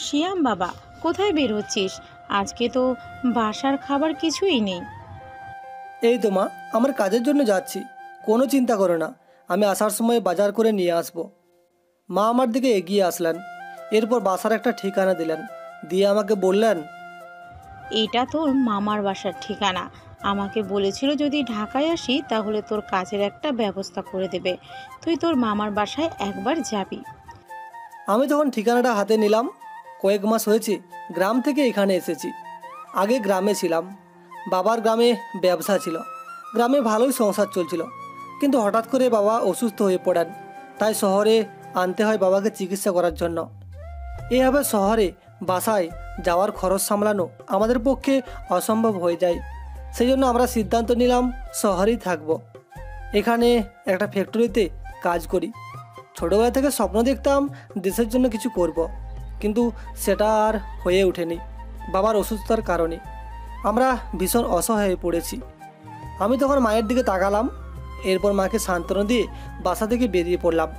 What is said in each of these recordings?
Siam বাবা, কোথায় বের হচ্ছিস? আজকে তো বাসার খাবার কিছুই নেই। এই তো মা, আমার কাজের জন্য যাচ্ছি। কোনো চিন্তা করো না, আমি আসার সময় বাজার করে নিয়ে আসব। মা আমার দিকে এগিয়ে আসলেন, এরপর বাসার একটা ঠিকানা দিলেন, দিয়ে আমাকে বললেন, এটা তোর মামার বাসার ঠিকানা। আমাকে বলেছিল যদি ঢাকায় আসি তাহলে তোর কাজের একটা ব্যবস্থা করে দেবে। তুই তোর মামার বাসায় একবার যাবি। আমি তখন ঠিকানাটা হাতে নিলাম। কয়েক মাস হয়েছে গ্রাম থেকে এখানে এসেছি। আগে গ্রামে ছিলাম, বাবার গ্রামে ব্যবসা ছিল, গ্রামে ভালোই সংসার চলছিল। কিন্তু হঠাৎ করে বাবা অসুস্থ হয়ে পড়েন, তাই শহরে আনতে হয় বাবাকে চিকিৎসা করার জন্য। এভাবে শহরে বাসায় যাওয়ার খরচ সামলানো আমাদের পক্ষে অসম্ভব হয়ে যায়। সেই জন্য আমরা সিদ্ধান্ত নিলাম শহরেই থাকব। এখানে একটা ফ্যাক্টরিতে কাজ করি। ছোটোবেলা থেকে স্বপ্ন দেখতাম দেশের জন্য কিছু করব, কিন্তু সেটা আর হয়ে ওঠেনি বাবার অসুস্থতার কারণে। আমরা ভীষণ অসহায় হয়ে পড়েছি। আমি তখন মায়ের দিকে তাকালাম, এরপর মাকে সান্ত্বনা দিয়ে বাসা থেকে বেরিয়ে পড়লাম।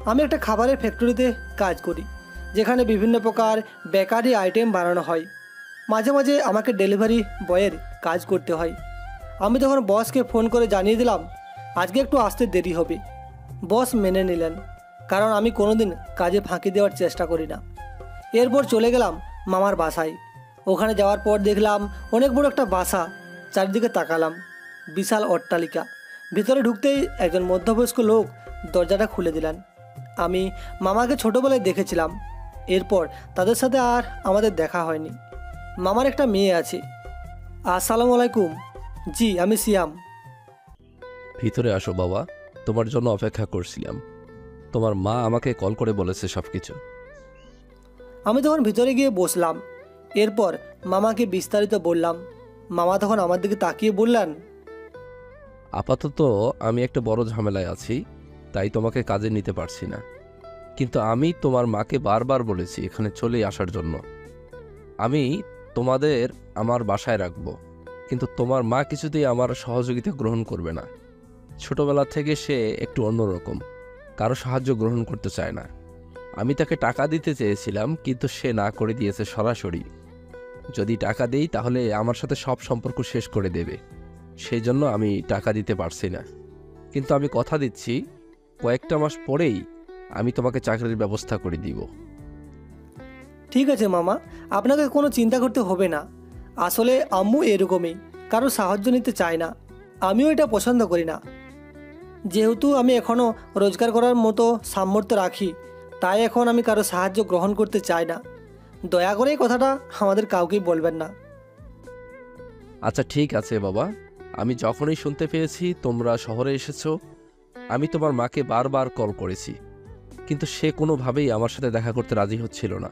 আমি একটা খাবারের ফ্যাক্টরিতে কাজ করি, যেখানে বিভিন্ন প্রকার বেকারি আইটেম বানানো হয়। মাঝে মাঝে আমাকে ডেলিভারি বয়ের কাজ করতে হয়। আমি তখন বসকে ফোন করে জানিয়ে দিলাম আজকে একটু আসতে দেরি হবে। বস মেনে নিলেন, কারণ আমি কোনোদিন কাজে ফাঁকি দেওয়ার চেষ্টা করি না। এরপর চলে গেলাম মামার বাসায়। ওখানে যাওয়ার পর দেখলাম অনেক বড় একটা বাসা। চারিদিকে তাকালাম, বিশাল অট্টালিকা। ভিতরে ঢুকতেই একজন মধ্যবয়স্ক লোক দরজাটা খুলে দিলেন। আমি মামাকে ছোটোবেলায় দেখেছিলাম, এরপর তাদের সাথে আর আমাদের দেখা হয়নি। মামার একটা মেয়ে আছে। আসসালামু আলাইকুম। জি, আমি সিয়াম। ভিতরে আসো বাবা, তোমার জন্য অপেক্ষা করছিলাম। তোমার মা আমাকে কল করে বলেছে সবকিছু। আমি তখন ভিতরে গিয়ে বসলাম। এরপর মামাকে বিস্তারিত বললাম। মামা তখন আমার দিকে তাকিয়ে বললেন, আপাতত আমি একটা বড় ঝামেলায় আছি, তাই তোমাকে কাজে নিতে পারছি না। কিন্তু আমি তোমার মাকে বারবার বলেছি এখানে চলে আসার জন্য। আমি তোমাদের আমার বাসায় রাখবো, কিন্তু তোমার মা কিছুতেই আমার সহযোগিতা গ্রহণ করবে না। ছোটবেলা থেকে সে একটু অন্যরকম, কারো সাহায্য গ্রহণ করতে চায় না। আমি তাকে টাকা দিতে চেয়েছিলাম, কিন্তু সে না করে দিয়েছে সরাসরি। যদি টাকা দেই তাহলে আমার সাথে সব সম্পর্ক শেষ করে দেবে। সেই জন্য আমি টাকা দিতে পারছি না। কিন্তু আমি কথা দিচ্ছি কয়েকটা মাস পরেই আমি তোমাকে চাকরির ব্যবস্থা করে দিব। ঠিক আছে মামা, আপনাকে কোনো চিন্তা করতে হবে না। আসলে আম্মু এরকমই, কারো সাহায্য নিতে চায় না। আমিও এটা পছন্দ করি না। যেহেতু আমি এখনও রোজগার করার মতো সামর্থ্য রাখি, তাই এখন আমি কারো সাহায্য গ্রহণ করতে চাই না। দয়া করে এই কথাটা আমাদের কাউকেই বলবেন না। আচ্ছা ঠিক আছে বাবা, আমি যখনই শুনতে পেয়েছি তোমরা শহরে এসেছো, আমি তোমার মাকে বারবার কল করেছি, কিন্তু সে কোনোভাবেই আমার সাথে দেখা করতে রাজি হচ্ছিল না।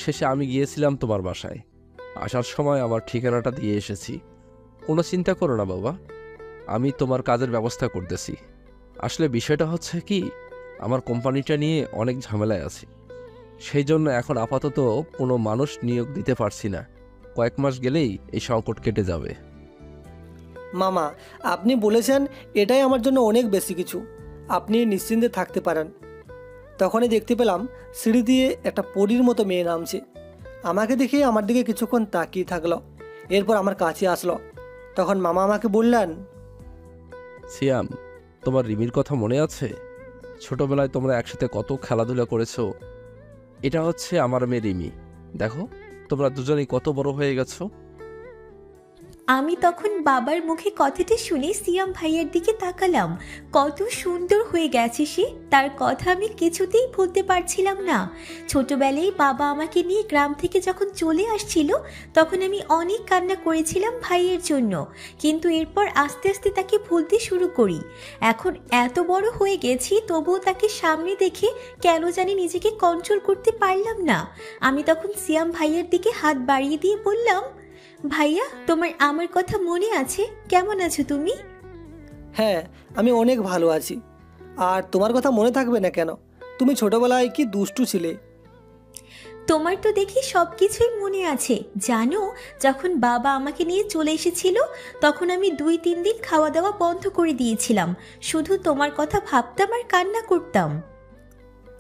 শেষে আমি গিয়েছিলাম তোমার বাসায়। আসার সময় আমার ঠিকানাটা দিয়ে এসেছি। কোনো চিন্তা করো না বাবা, আমি তোমার কাজের ব্যবস্থা করতেছি। আসলে বিষয়টা হচ্ছে কি, আমার কোম্পানিটা নিয়ে অনেক ঝামেলায় আছি। সেই জন্য এখন আপাতত কোনো মানুষ নিয়োগ দিতে পারছি না। কয়েক মাস গেলেই এই সংকট কেটে যাবে। মামা, আপনি বলেছেন এটাই আমার জন্য অনেক বেশি কিছু। আপনি নিশ্চিন্তে থাকতে পারেন। তখনই দেখতে পেলাম সিঁড়ি দিয়ে একটা পরীর মতো মেয়ে নামছে। আমাকে দেখে আমার দিকে কিছুক্ষণ তাকিয়ে থাকলো, এরপর আমার কাছে আসলো। তখন মামা আমাকে বললেন, সিয়াম, তোমার রিমির কথা মনে আছে? ছোটবেলায় তোমরা একসাথে কত খেলাধুলা করেছো। এটা হচ্ছে আমার মেয়ে রিমি। দেখো, তোমরা দুজনেই কত বড় হয়ে গেছো। আমি তখন বাবার মুখে কথাটা শুনে সিয়াম ভাইয়ের দিকে তাকালাম। কত সুন্দর হয়ে গেছে সে, তার কথা আমি কিছুতেই ভুলতে পারছিলাম না। ছোটবেলায় বাবা আমাকে নিয়ে গ্রাম থেকে যখন চলে আসছিল, তখন আমি অনেক কান্না করেছিলাম ভাইয়ের জন্য, কিন্তু এরপর আস্তে আস্তে তাকে ভুলতে শুরু করি। এখন এত বড় হয়ে গেছি, তবুও তাকে সামনে দেখে কেন জানি নিজেকে কন্ট্রোল করতে পারলাম না। আমি তখন সিয়াম ভাইয়ের দিকে হাত বাড়িয়ে দিয়ে বললাম, ভাইয়া, তোমার আমার কথা মনে আছে? কেমন আছো তুমি? হ্যাঁ, আমি অনেক ভালো আছি। আর তোমার কথা মনে থাকবে না কেন? তুমি ছোটবেলায় কি দুষ্টু ছিলে। তোমার তো দেখি সব কিছুই মনে আছে। জানো, যখন বাবা আমাকে নিয়ে চলে এসেছিল তখন আমি 2-3 দিন খাওয়া দাওয়া বন্ধ করে দিয়েছিলাম, শুধু তোমার কথা ভাবতাম আর কান্না করতাম।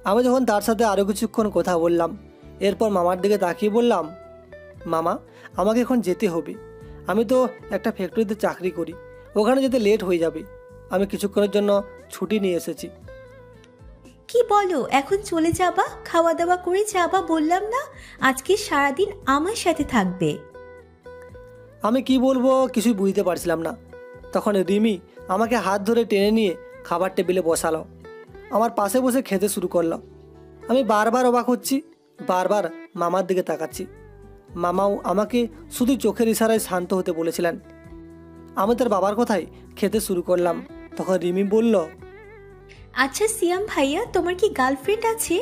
আমি যখন তার সাথে আরও কিছুক্ষণ কথা বললাম, এরপর মামার দিকে তাকিয়ে বললাম, মামা, আমাকে এখন যেতে হবে। আমি তো একটা ফ্যাক্টরিতে চাকরি করি, ওখানে যেতে লেট হয়ে যাবে। আমি কিছুক্ষণের জন্য ছুটি নিয়ে এসেছি। কি বলো, এখন চলে যাবা? খাওয়া দাওয়া করে যাবা বললাম না? আজকে সারাদিন আমার সাথে থাকবে। আমি কি বলবো কিছুই বুঝতে পারছিলাম না। তখন রিমি আমাকে হাত ধরে টেনে নিয়ে খাবার টেবিলে বসালো, আমার পাশে বসে খেতে শুরু করলো। আমি বারবার অবাক হচ্ছি, বারবার মামার দিকে তাকাচ্ছি। মামাও আমাকে শুধু চোখের ইশারায় শান্ত হতে বলেছিলেন। আমি তার বাবার কথায় খেতে শুরু করলাম। তখন রিমি বলল, আচ্ছা সিয়াম ভাইয়া, তোমার কি গার্লফ্রেন্ড আছে?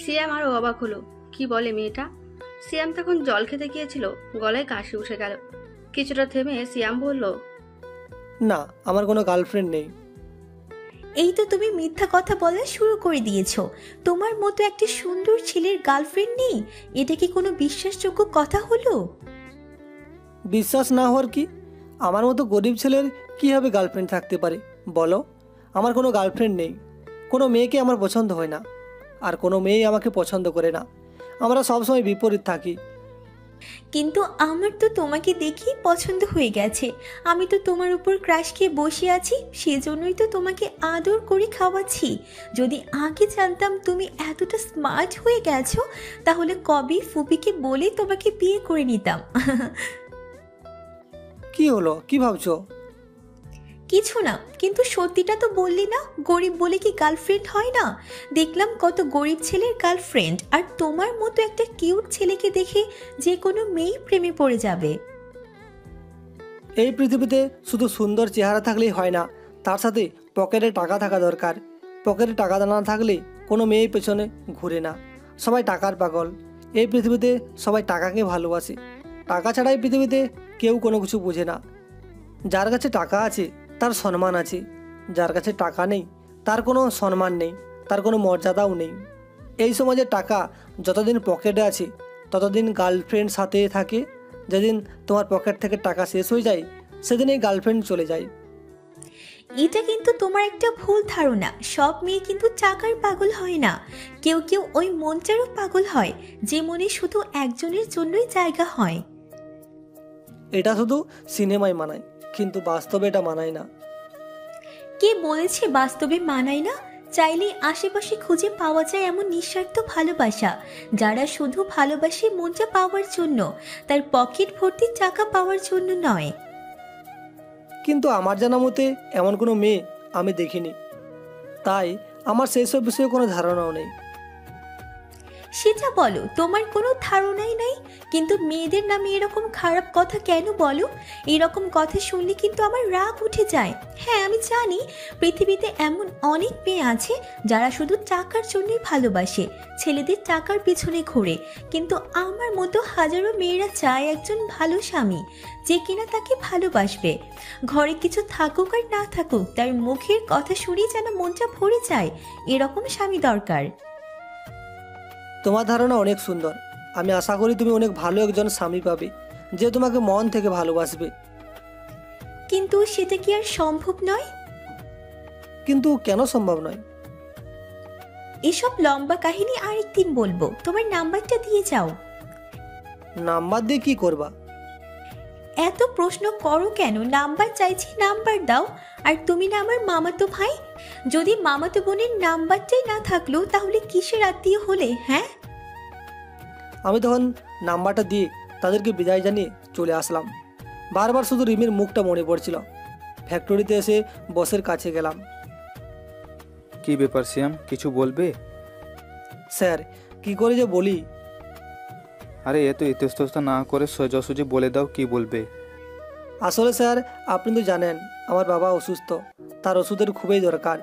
সিয়াম আরো অবাক হলো, কি বলে মেয়েটা। সিয়াম তখন জল খেতে গিয়েছিল, গলায় কাশি উঠে গেল। কিছুটা থেমে সিয়াম বলল, না, আমার কোনো গার্লফ্রেন্ড নেই। এই তো তুমি মিথ্যা কথা বলা শুরু করে দিয়েছো। তোমার মতো একটা সুন্দর ছেলের গার্লফ্রেন্ড নেই, এটা কি কোনো বিশ্বাসযোগ্য কথা হলো? বিশ্বাস না হওয়ার কি? আমার মতো গরিব ছেলের কীভাবে গার্লফ্রেন্ড থাকতে পারে বলো? আমার কোনো গার্লফ্রেন্ড নেই। কোনো মেয়েকে আমার পছন্দ হয় না, আর কোনো মেয়েই আমাকে পছন্দ করে না। আমরা সবসময় বিপরীত থাকি। কিন্তু আমার তো তোমাকে দেখেই পছন্দ হয়ে গেছে। আমি তো তোমার উপর ক্রাশ খেয়ে বসে আছি, সেজন্যই তো তোমাকে আদর করে খাওয়াচ্ছি। যদি আগে জানতাম তুমি এতটা স্মার্ট হয়ে গেছো, তাহলে কবে ফুপিকে বলে তোমাকে বিয়ে করে নিতাম। কি হলো, কি ভাবছো? কিছু না, কিন্তু সত্যিটা তো বললি না। গরিব বলে কি গার্লফ্রেন্ড হয় না? দেখলাম কত গরিব ছেলের গার্লফ্রেন্ড, আর তোমার মতো একটা কিউট ছেলেকে দেখে যে কোনো মেয়েই প্রেমে পড়ে যাবে। এই পৃথিবীতে শুধু সুন্দর চেহারা থাকলেই হয় না, তার সাথে পকেটে টাকা থাকা দরকার। পকেটে টাকা না থাকলে কোনো মেয়েই পেছনে ঘুরে না। সবাই টাকার পাগল। এই পৃথিবীতে সবাই টাকাকে ভালোবাসে। টাকা ছাড়া এই পৃথিবীতে কেউ কোনো কিছু বোঝে না। যার কাছে টাকা আছে তার সম্মান আছে, যার কাছে টাকা নেই তার কোনো সম্মান নেই, তার কোনো মর্যাদাও নেই। এই সমাজে টাকা যতদিন পকেটে আছে ততদিন গার্লফ্রেন্ড সাথে থাকে। যেদিন তোমার পকেট থেকে টাকা শেষ হয়ে যায় সেদিন এই গার্লফ্রেন্ড চলে যায়। এটা কিন্তু তোমার একটা ভুল ধারণা। সব মেয়ে কিন্তু টাকার পাগল হয় না। কেউ কেউ ওই মনটারও পাগল হয়, যে মনে শুধু একজনের জন্যই জায়গা হয়। এটা শুধু সিনেমায় মানায়, কিন্তু বাস্তবে এটা মানায় না। কে বলেছে বাস্তবে মানায় না? চাইলে আশেপাশে খুঁজে পাওয়া যায় এমন নিঃস্বার্থ ভালোবাসা, যারা শুধু ভালোবাসে মনটা পাওয়ার জন্য, তার পকেট ভর্তি টাকা পাওয়ার জন্য নয়। কিন্তু আমার জানা মতে এমন কোনো মেয়ে আমি দেখিনি, তাই আমার সেই সব বিষয়ে কোনো ধারণাও নেই। সেটা বলো, তোমার কোনো ধারণাই নাই। কিন্তু মেয়েদের নামে এরকম খারাপ কথা কেন বলো? এরকম কথা শুনলে কিন্তু আমার রাগ উঠে যায়। হ্যাঁ, আমি জানি পৃথিবীতে এমন অনেক মেয়ে আছে যারা শুধু টাকার জন্যই ভালোবাসে, ছেলেদের টাকার পিছনে ঘোরে। কিন্তু আমার মতো হাজারো মেয়েরা চায় একজন ভালো স্বামী, যে কিনা তাকে ভালোবাসবে। ঘরে কিছু থাকুক আর না থাকুক, তার মুখের কথা শুনে যেন মনটা ভরে যায়, এরকম স্বামী দরকার। তোমার ধারণা অনেক সুন্দর। আমি আশা করি তুমি অনেক ভালো একজন স্বামী পাবে, যে তোমাকে মন থেকে ভালোবাসবে। কিন্তু সেটা কি আর সম্ভব নয়? কিন্তু কেন সম্ভব নয়? এসব লম্বা কাহিনী আরেকদিন বলবো। তোমার নাম্বারটা দিয়ে যাও। নাম্বার দিয়ে কি করবা? এত প্রশ্ন করো কেন? নাম্বার চাইছি, নাম্বার দাও। আর তুমি না আমার মামাতো ভাই? যদি মামাতো বোনের নাম্বারটাই না থাকলো তাহলে কিসের আত্মীয় হলে? হ্যাঁ, আমি তখন নাম্বারটা দিয়ে তাদেরকে বিদায় জানিয়ে চলে আসলাম। বারবার শুধু রিমির মুখটা মনে পড়ছিল। ফ্যাক্টরিতে এসে বসের কাছে গেলাম। কি ব্যাপার সিয়াম, কিছু বলবে? স্যার, কি করে যে বলি। আরে এত ইতস্তত না করে সোজাসুজি বলে দাও, কি বলবে। আসলে স্যার, আপনি তো জানেন আমার বাবা অসুস্থ, তার ওষুধের খুবই দরকার,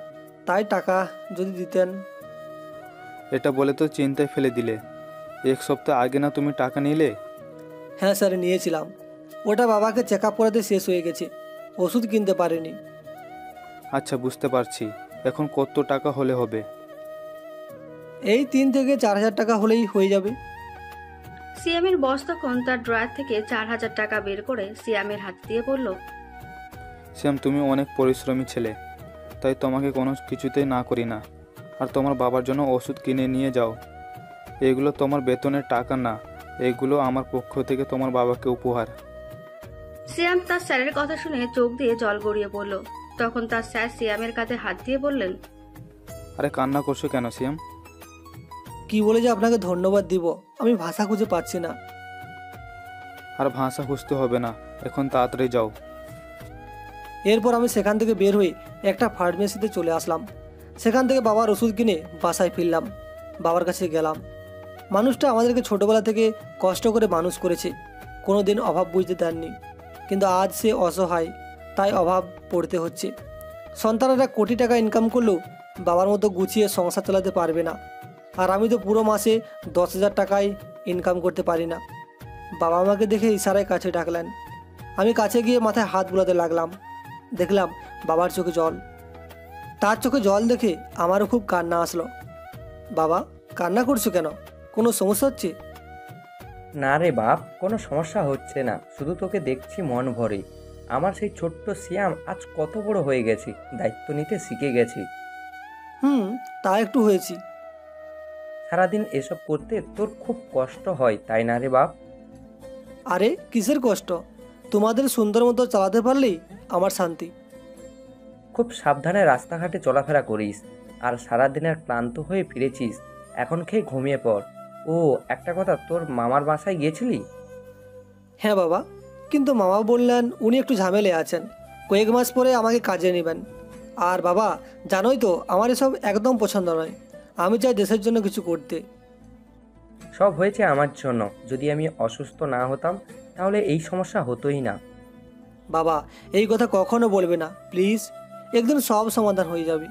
তাই টাকা যদি দিতেন। এটা বলে তো চিন্তায় ফেলে দিলে। 1 সপ্তাহ আগে না তুমি টাকা নিলে? হ্যাঁ স্যার, নিয়েছিলাম। ওটা বাবাকে চেক আপ করাতে শেষ হয়ে গেছে, ওষুধ কিনতে পারিনি। আচ্ছা, বুঝতে পারছি। এখন কত টাকা হলে হবে? এই 3 থেকে 4 হাজার টাকা হলেই হয়ে যাবে। সিয়ামের বস তখন তার ড্রয়ার থেকে 4,000 টাকা বের করে সিয়ামের হাত দিয়ে বলল, শ্যাম, তুমি অনেক পরিশ্রমী ছেলে, তাই তোমাকে কোনো কিছুতেই না করি না। আর তোমার বাবার জন্য ওষুধ কিনে নিয়ে যাও। এগুলো তোমার বেতনের টাকা না, এগুলো আমার পক্ষ থেকে তোমার বাবাকে উপহার। সিয়াম তার স্যারের কথা শুনে চোখ দিয়ে জল গড়িয়ে পড়ল। তখন তার স্যার সিয়ামের কাঁধে হাত দিয়ে বললেন, আরে কান্না করছো কেন শ্যাম? কি বলে যে আপনাকে ধন্যবাদ দিব আমি ভাষা খুঁজে পাচ্ছি না। আর ভাষা খুঁজতে হবে না, এখন তাড়াতাড়ি যাও। এরপর আমি সেখান থেকে বের হয়ে একটা ফার্মেসিতে চলে আসলাম। সেখান থেকে বাবার ওষুধ কিনে বাসায় ফিরলাম। বাবার কাছে গেলাম। মানুষটা আমাদেরকে ছোটোবেলা থেকে কষ্ট করে মানুষ করেছে, কোনো দিন অভাব বুঝতে দেননি। কিন্তু আজ সে অসহায়, তাই অভাব পড়তে হচ্ছে। সন্তানেরা কোটি টাকা ইনকাম করলেও বাবার মতো গুছিয়ে সংসার চালাতে পারবে না। আর আমি তো পুরো মাসে 10,000 টাকায় ইনকাম করতে পারি না। বাবা আমাকে দেখে ইশারায় কাছে ডাকলেন। আমি কাছে গিয়ে মাথায় হাত বুলাতে লাগলাম। দেখলাম বাবার চোখে জল। তার চোখে জল দেখে আমারও খুব কান্না আসলো। বাবা, কান্না করছো কেন? কোনো সমস্যা হচ্ছে? না রে বাপ, কোনো সমস্যা হচ্ছে না, শুধু তোকে দেখছি মন ভরে। আমার সেই ছোট্ট সিয়াম আজ কত বড় হয়ে গেছি, দায়িত্ব নিতে শিখে গেছি। তা একটু হয়েছি। সারাদিন এসব করতে তোর খুব কষ্ট হয়, তাই না রে বাপ? আরে কিসের কষ্ট? তোমাদের সুন্দর মতো চালাতে পারলেই আমার শান্তি। খুব সাবধানে রাস্তাঘাটে চলাফেরা করিস। আর সারাদিনের ক্লান্ত হয়ে ফিরেছিস, এখন খেয়ে ঘুমিয়ে পড়। ও একটা কথা, তোর মামার বাসায় গিয়েছিলি? হ্যাঁ বাবা, কিন্তু মামা বললেন উনি একটু ঝামেলে আছেন, কয়েক মাস পরে আমাকে কাজে নেবেন। আর বাবা, জানোই তো আমার এসব একদম পছন্দ নয়। আমি চাই দেশের জন্য কিছু করতে। সব হয়েছে আমার জন্য। যদি আমি অসুস্থ না হতাম তাহলে এই সমস্যা হতোই না। বাবা, এই কথা কখনো বলবে না প্লিজ। একদিন সব সমাধান হয়ে যাবে।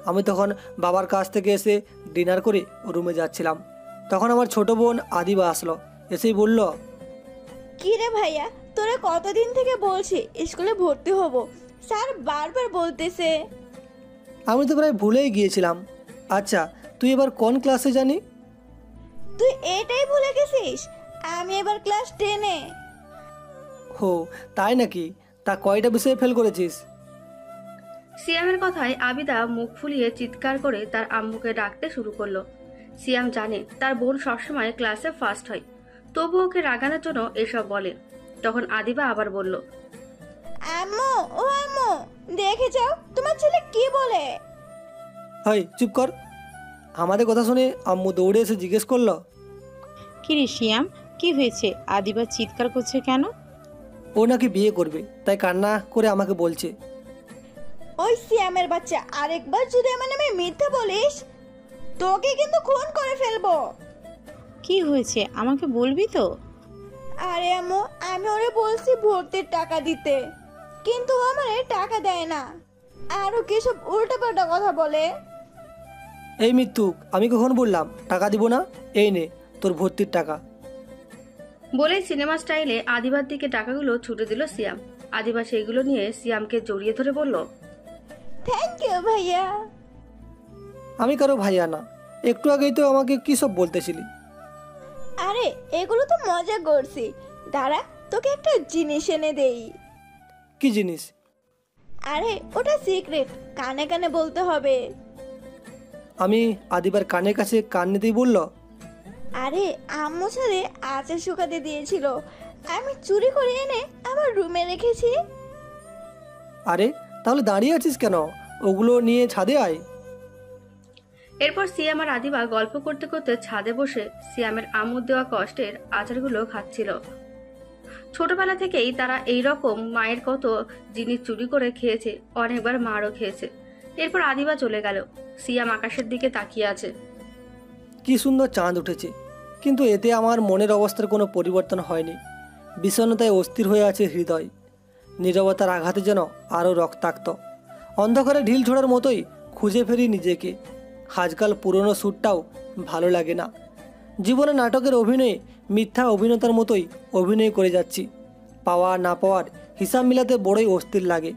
আমি তখন বাবার কাছ থেকে এসে ডিনার করে রুমে যাচ্ছিলাম। তখন আমার ছোট বোন আদিবা আসলো। এসেই বলল, কি রে ভাইয়া, তোরা কতদিন থেকে বলছি স্কুলে ভর্তি হব, স্যার বারবার বলতেছে। আমি তো প্রায় ভুলেই গিয়েছিলাম। আচ্ছা, তুই এবার কোন ক্লাসে জানি? তুই এটাই ভুলে গেছিস? আমি এবার ক্লাস 10-এ। হো, তাই নাকি? তা কয়টা বিষয়ে ফেল করেছিস? সিয়ামের কথায় আবিদা মুখ ফুলিয়ে চিৎকার করে তার আম্মুকে ডাকতে শুরু করলো। সিয়াম জানে তার বোন সবসময় ক্লাসে ফার্স্ট হয়, তবু ওকে রাগানোর জন্য এসব বলে। তখন আদিবা আবার বলল, আম্মু, ও আম্মু, দেখে যাও তোমার ছেলে কি বলে। হাই, চুপ কর। আমাদের কথা শুনে আম্মু দৌড়ে এসে জিজ্ঞেস করলো, কিরে শিয়াম, কি হয়েছে? আদিবা চিৎকার করছে কেন? ও নাকি বিয়ে করবে, তাই কান্না করে আমাকে বলছে। ওই সিয়ামের বাচ্চা, আরেকবার যদি আমার নামে মিথ্যা বলিস তোকে কিন্তু খুন করে ফেলবো। কি হয়েছে আমাকে বলবি তো? আরে আম্মু, আমি ওরে বলছি ভর্তির টাকা দিতে, কিন্তু ও আমারে টাকা দেয় না, আরো কিসব উল্টাপাল্টা কথা বলে। এই মৃত্যুক, আমি কখন বললাম টাকা দিব না? এই নে তোর ভর্তির টাকা। বলে সিনেমা স্টাইলে আদিবার দিকে টাকাগুলো ছুটে দিল সিয়াম। আদিবা সেইগুলো নিয়ে সিয়ামকে জড়িয়ে ধরে বলল, থ্যাংক ইউ ভাইয়া। আমি কারো ভাইয়া না। একটু আগেই তো আমাকে কী সব বলতেছিলি। আরে এগুলো তো মজা করছি, দাঁড়া তোকে একটা জিনিস এনে দেই। কি জিনিস? আরে ওটা সিক্রেট, কানে কানে বলতে হবে। আমি আদিবার কানের কাছে কান নিতেই বলল, আরে আম্মু ছাড়ে আচার শুকাতে দিয়েছিল, আমি চুরি করে এনে আমার রুমে রেখেছি। আরে তাহলে দাঁড়িয়ে আছিস কেন? ওগুলো নিয়ে ছাদে আয়। এরপর সিয়াম আর আদিবা গল্প করতে করতে ছাদে বসে সিয়ামের আম্মুর দেওয়া কষ্টের আচারগুলো খাচ্ছিল। ছোটবেলা থেকেই তারা এই রকম মায়ের কত জিনিস চুরি করে খেয়েছে, অনেকবার মারও খেয়েছে। এরপর আদিবা চলে গেল। সিয়াম আকাশের দিকে তাকিয়ে আছে। কি সুন্দর চাঁদ উঠেছে, কিন্তু এতে আমার মনের অবস্থার কোনো পরিবর্তন হয়নি। বিষণ্ণতায় অস্থির হয়ে আছে হৃদয়। নীরবতার আঘাতে যেন আরও রক্তাক্ত। অন্ধকারে ঢিল ছোড়ার মতোই খুঁজে ফেরি নিজেকে। আজকাল পুরনো সুরটাও ভালো লাগে না। জীবনে নাটকের অভিনয়ে মিথ্যা অভিনেতার মতোই অভিনয় করে যাচ্ছি। পাওয়া না পাওয়ার হিসাব মিলাতে বড়ই অস্থির লাগে।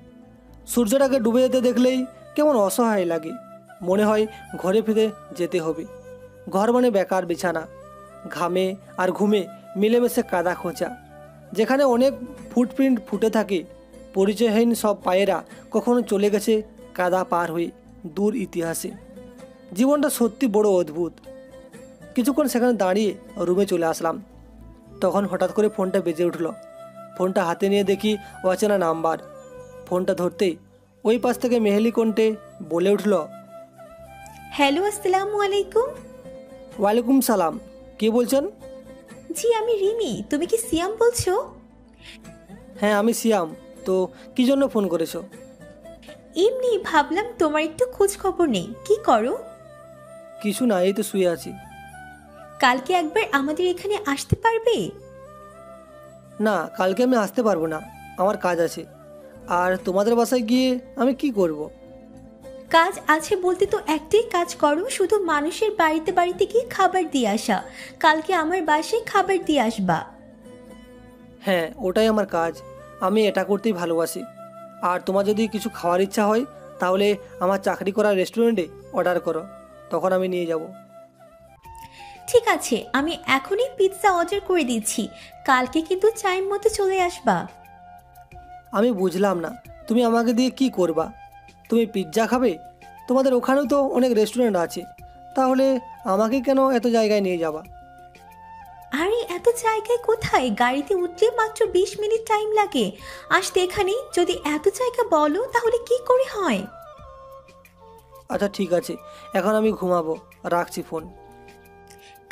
সূর্যটাকে ডুবে যেতে দেখলেই কেমন অসহায় লাগে। মনে হয় ঘরে ফিরে যেতে হবে, ঘর মানে বেকার বিছানা, ঘামে আর ঘুমে মিলেমিশে কাদা খোঁচা, যেখানে অনেক ফুটপ্রিন্ট ফুটে থাকে। পরিচয়হীন সব পায়েরা কখনো চলে গেছে কাদা পার হয়ে দূর ইতিহাসে। জীবনটা সত্যি বড় অদ্ভুত। কিছুক্ষণ সেখানে দাঁড়িয়ে রুমে চলে আসলাম। তখন হঠাৎ করে ফোনটা বেজে উঠল। ফোনটা হাতে নিয়ে দেখি অচেনা নাম্বার। ফোনটা ধরতেই ওই পাশ থেকে মেহেলি কণ্ঠে বলে উঠল, হ্যালো, আসসালামু আলাইকুম। ওয়ালাইকুম সালাম, কে বলছেন? জি, আমি রিমি। তুমি কি সিয়াম বলছো? হ্যাঁ, আমি সিয়াম। তো কী জন্য ফোন করেছো? এমনি ভাবলাম তোমার একটু খোঁজ খবর নেই। কি করো? কিছু না, এই তো শুয়ে আছি। কালকে একবার আমাদের এখানে আসতে পারবে? না, কালকে আমি আসতে পারবো না, আমার কাজ আছে। আর তোমাদের বাসায় গিয়ে আমি কি করব? কাজ আছে বলতে তো একটাই কাজ করো, শুধু মানুষের বাড়িতে বাড়িতে গিয়ে খাবার দিয়ে আসা। কালকে আমার বাসায় খাবার দিয়ে আসবা। হ্যাঁ, ওটাই আমার কাজ। আমি এটা করতেই ভালোবাসি। আর তোমার যদি কিছু খাওয়ার ইচ্ছা হয় তাহলে আমার চাকরি করা রেস্টুরেন্টে অর্ডার করো, তখন আমি নিয়ে যাব। ঠিক আছে, আমি এখনই পিৎজা অর্ডার করে দিচ্ছি। কালকে কিন্তু টাইম মতো চলে আসবা। আমি বুঝলাম না, তুমি আমাকে দিয়ে কি করবা? তুমি পিৎজা খাবে? তোমাদের ওখানেও তো অনেক রেস্টুরেন্ট আছে, তাহলে আমাকে কেন এত জায়গায় নিয়ে যাবা? আরে এত জায়গায় কোথায়? গাড়িতে উঠলে মাত্র 20 মিনিট টাইম লাগে আসতে এখানে। যদি এত জায়গা বলো তাহলে কি করে হয়? আচ্ছা ঠিক আছে, এখন আমি ঘুমাবো, রাখছি ফোন।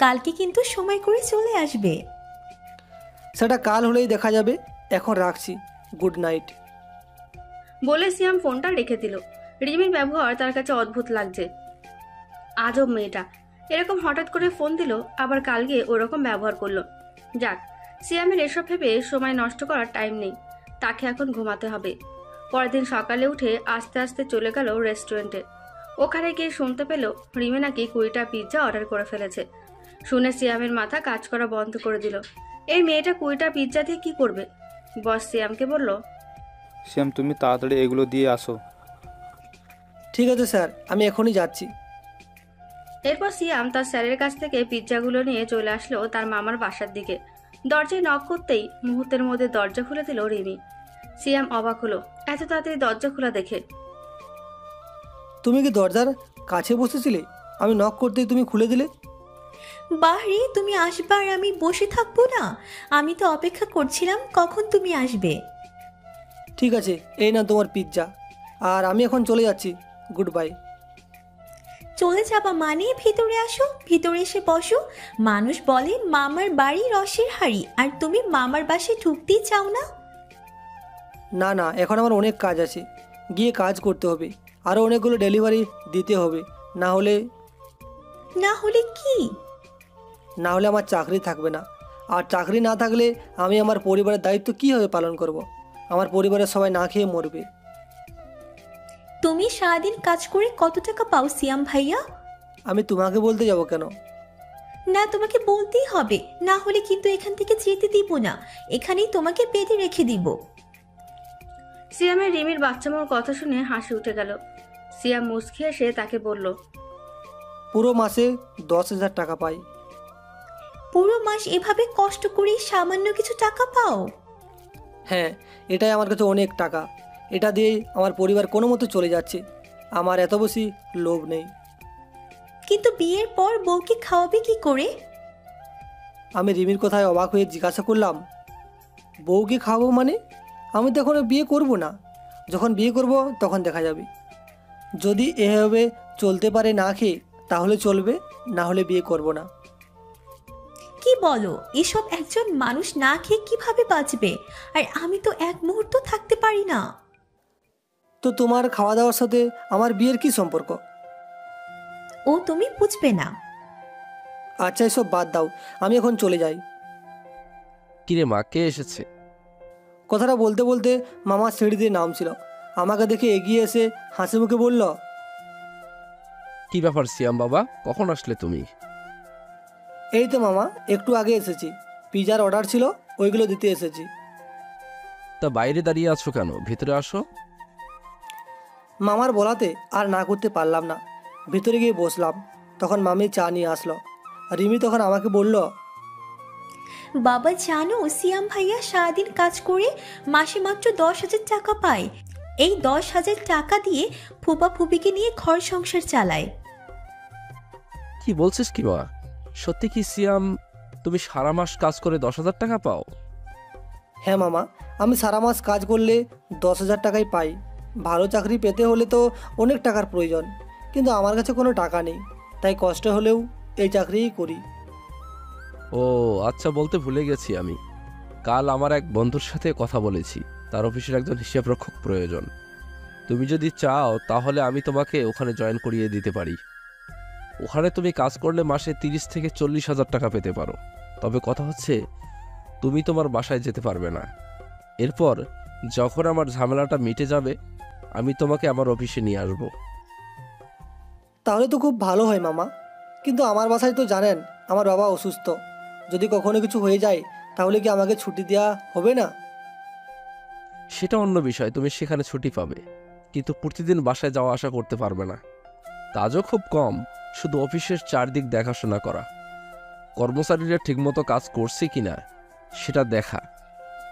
কালকে কিন্তু সময় করে চলে আসবে। সেটা কাল হলেই দেখা যাবে, এখন রাখছি। Good night. বলে সিয়াম ফোনটা রেখে দিল। রিমির ব্যবহার তার কাছে অদ্ভুত লাগছে। আজব মেয়েটা, এরকম হঠাৎ করে ফোন দিল, আবার কাল গিয়ে ওরকম ব্যবহার করলো। যাক, সিয়ামের এসব ভেবে সময় নষ্ট করার টাইম নেই, তাকে এখন ঘুমাতে হবে। পরের দিন সকালে উঠে আস্তে আস্তে চলে গেল রেস্টুরেন্টে। ওখানে গিয়ে শুনতে পেল রিমি নাকি 20টা পিৎজা অর্ডার করে ফেলেছে। শুনে সিয়ামের মাথা কাজ করা বন্ধ করে দিল। এই মেয়েটা 20টা পিৎজা দিয়ে কি করবে? বস সিয়ামকে বলল, শ্যাম, তুমি তাড়াতাড়ি এগুলো দিয়ে আসো। ঠিক আছে স্যার, আমি এখনই যাচ্ছি। এরপর সিয়াম তার স্যারের কাছ থেকে পিৎজাগুলো নিয়ে চলে আসলো তার মামার বাসার দিকে। দরজায় নক করতেই মুহূর্তের মধ্যে দরজা খুলে দিল রিমি। সিয়াম অবাক হলো এত তাড়াতাড়ি দরজা খোলা দেখে। তুমি কি দরজার কাছে বসেছিলে? আমি নক করতেই তুমি খুলে দিলে। বাহরে, তুমি আসবা আর আমি বসে থাকবো না? আমি তো অপেক্ষা করছিলাম কখন তুমি আসবে। ঠিক আছে, এই না তোমার পিৎজা, আর আমি এখন চলে যাচ্ছি। Good bye. চলে যাবা মানে? ভিতরে আসো, ভিতরে এসে বসো। মানুষ বলে মামার বাড়ি রসের হাড়ি, আর তুমি মামার বাসায় ঢুকতেই চাও না। না না, এখন আমার অনেক কাজ আছে, গিয়ে কাজ করতে হবে। আরও অনেকগুলো ডেলিভারি দিতে হবে, না হলে কি? না হলে আমার চাকরি থাকবে না। আর চাকরি না থাকলে আমি আমার পরিবারের দায়িত্ব কীভাবে পালন করব? আমার পরিবারের সবাই না খেয়ে মরবে। তুমি সারাদিন কাজ করে কত টাকা পাও সিয়াম ভাইয়া? আমি তোমাকে বলতে যাব কেন? না, তোমাকে বলতেই হবে, না হলে কিন্তু এখান থেকে যেতে দিব না। এখানেই তোমাকে বেঁধে রেখে দিব। সিয়ামের রিমির বাচ্চামোর কথা শুনে হাসি উঠে গেল। সিয়াম মুচকি এসে তাকে বলল, পুরো মাসে 10,000 টাকা পাই। পুরো মাস এভাবে কষ্ট করে সামান্য কিছু টাকা পাও? হ্যাঁ, এটাই আমার কাছে অনেক টাকা। এটা দিয়েই আমার পরিবার কোনো মতো চলে যাচ্ছে। আমার এত বেশি লোভ নেই। কিন্তু বিয়ের পর বউকে খাওয়াবে কি করে? আমি রিমির কথায় অবাক হয়ে জিজ্ঞাসা করলাম, বউকে খাওয়াবো মানে? আমি তো এখনো বিয়ে করব না। যখন বিয়ে করব তখন দেখা যাবে। যদি এভাবে চলতে পারে না খেয়ে তাহলে চলবে, না হলে বিয়ে করব না। কি বলো এসব? একজন মানুষ না খেয়ে কিভাবে বাঁচবে? আর আমি তো এক মুহূর্ত থাকতে পারি না। তো তোমার খাওয়া দাওয়ার সাথে আমার বিয়ের কি সম্পর্ক? ও তুমি বুঝবে না। আচ্ছা, এসব বাদ দাও, আমি এখন চলে যাই। কিরে মা, কে এসেছে? কথাটা বলতে বলতে মামা সিঁড়ি দিয়ে নামছিল। আমাকে দেখে এগিয়ে এসে হাসি মুখে বলল, কি ব্যাপার সিয়াম বাবা, কখন আসলে তুমি? এই তো মামা, একটু আগে এসেছি। পিজার অর্ডার ছিল, ওইগুলো দিতে এসেছি। তা বাইরে দাঁড়িয়ে আছো কেন? ভিতরে আসো। মামার বলাতে আর না করতে পারলাম না, ভিতরে গিয়ে বসলাম। তখন মামি চা নিয়ে আসলো। রিমি তখন আমাকে বলল, বাবা জানো সিয়াম ভাইয়া সারাদিন কাজ করে মাসে মাত্র 10,000 টাকা পায়। এই 10,000 টাকা দিয়ে ফুপা ফুপিকে নিয়ে ঘর সংসার চালায়। কি বলছিস কি মা? সত্যি কি সিয়াম, তুমি সারা মাস কাজ করে 10,000 টাকা পাও? হ্যাঁ মামা, আমি সারা মাস কাজ করলে 10,000 টাকাই পাই। ভালো চাকরি পেতে হলে তো অনেক টাকার প্রয়োজন, কিন্তু আমার কাছে কোনো টাকা নেই, তাই কষ্ট হলেও এই চাকরিই করি। ও আচ্ছা, বলতে ভুলে গেছি আমি। কাল আমার এক বন্ধুর সাথে কথা বলেছি, তার অফিসের একজন হিসাবরক্ষক প্রয়োজন। তুমি যদি চাও তাহলে আমি তোমাকে ওখানে জয়েন করিয়ে দিতে পারি। ওখানে তুমি কাজ করলে মাসে 30 থেকে 40,000 টাকা পেতে পারো। তবে কথা হচ্ছে, তুমি তোমার বাসায় যেতে পারবে না। এরপর যখন আমার ঝামেলাটা মিটে যাবে, আমি তোমাকে আমার অফিসে নিয়ে আসবো। তাহলে তো খুব ভালো হয় মামা, কিন্তু আমার বাসায় তো জানেন আমার বাবা অসুস্থ। যদি কখনো কিছু হয়ে যায় তাহলে কি আমাকে ছুটি দেওয়া হবে না? সেটা অন্য বিষয়, তুমি সেখানে ছুটি পাবে, কিন্তু প্রতিদিন বাসায় যাওয়া আসা করতে পারবে না। কাজও খুব কম, শুধু অফিসের চারদিক দেখাশোনা করা, কর্মচারীরা ঠিকমতো কাজ করছে কিনা সেটা দেখা,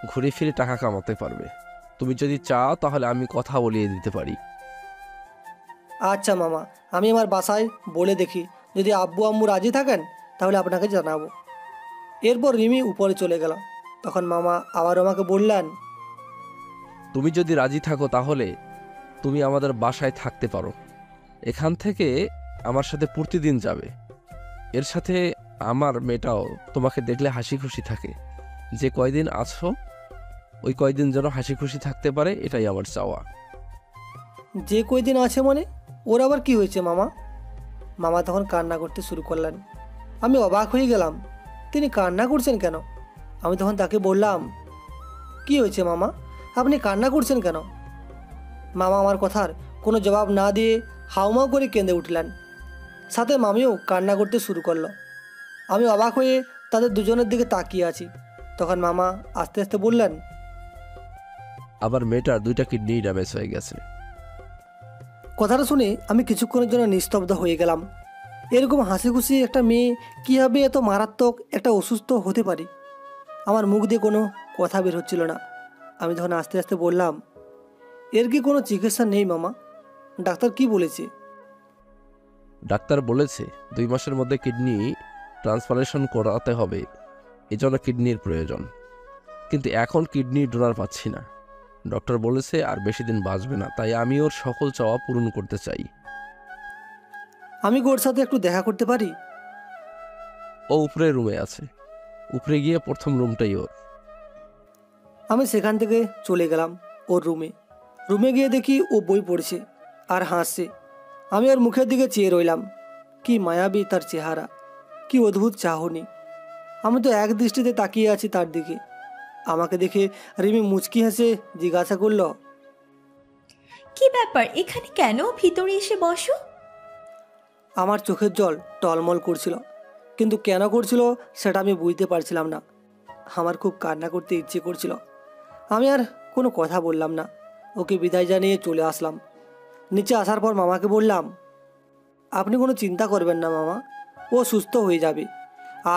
ঘুরে ফিরে টাকা কামাতে পারবে। তুমি যদি চাও তাহলে আমি কথা বলিয়ে দিতে পারি। আচ্ছা মামা, আমি আমার বাসায় বলে দেখি, যদি আব্বু আম্মু রাজি থাকেন তাহলে আপনাকে জানাবো। এরপর রিমি উপরে চলে গেল। তখন মামা আবার আমাকে বললেন, তুমি যদি রাজি থাকো তাহলে তুমি আমাদের বাসায় থাকতে পারো। এখান থেকে আমার সাথে প্রতিদিন যাবে। এর সাথে আমার মেয়েটাও তোমাকে দেখলে হাসি খুশি থাকে। যে কয়দিন আছো ওই কয়দিন যেন হাসি খুশি থাকতে পারে, এটাই আমার চাওয়া। যে কয়দিন আছে মানে? ওর আবার কি হয়েছে মামা? মামা তখন কান্না করতে শুরু করলেন। আমি অবাক হয়ে গেলাম, তিনি কান্না করছেন কেন? আমি তখন তাকে বললাম, কি হয়েছে মামা, আপনি কান্না করছেন কেন? মামা আমার কথার কোনো জবাব না দিয়ে হাউমাউ করে কেঁদে উঠলেন। সাথে মামিও কান্না করতে শুরু করলো। আমি অবাক হয়ে তাদের দুজনের দিকে তাকিয়ে আছি। তখন মামা আস্তে আস্তে বললেন, আবার মেয়েটার 2টা কিডনি ড্যামেজ হয়ে গেছে। কথাটা শুনে আমি কিছুক্ষণের জন্য নিস্তব্ধ হয়ে গেলাম। এরকম হাসি খুশি একটা মেয়ে কীভাবে এত মারাত্মক একটা অসুস্থ হতে পারে? আমার মুখ দিয়ে কোনো কথা বের হচ্ছিল না। আমি তখন আস্তে আস্তে বললাম, এর কি কোনো চিকিৎসা নেই মামা? ডাক্তার কি বলেছে? ডাক্তার বলেছে 2 মাসের মধ্যে কিডনি ট্রান্সপ্লান্টেশন করাতে হবে, এজন্য কিডনির প্রয়োজন। কিন্তু এখন কিডনি ডোনার পাচ্ছি না। ডক্টর বলেছে আর বেশি দিন বাঁচবে না, তাই আমি ওর সকল চাওয়া পূরণ করতে চাই। আমি কি ওর সাথে একটু দেখা করতে পারি? ও উপরে রুমে আছে, উপরে গিয়ে প্রথম রুমটাই ওর। আমি সেখান থেকে চলে গেলাম ওর রুমে। রুমে গিয়ে দেখি ও বই পড়ছে আর হাসছে। আমি ওর মুখের দিকে চেয়ে রইলাম। কি মায়াবী তার চেহারা, কি অদ্ভুত চাহনি। আমি তো এক দৃষ্টিতে তাকিয়ে আছি তার দিকে। আমাকে দেখে রিমি মুচকি হেসে জিজ্ঞাসা করল, কি ব্যাপার, এখানে কেন? ভিতরে এসে বসো। আমার চোখের জল টলমল করছিল, কিন্তু কেন করছিল সেটা আমি বুঝতে পারছিলাম না। আমার খুব কান্না করতে ইচ্ছে করছিল। আমি আর কোনো কথা বললাম না, ওকে বিদায় জানিয়ে চলে আসলাম। নিচে আসার পর মামাকে বললাম, আপনি কোনো চিন্তা করবেন না মামা, ও সুস্থ হয়ে যাবে।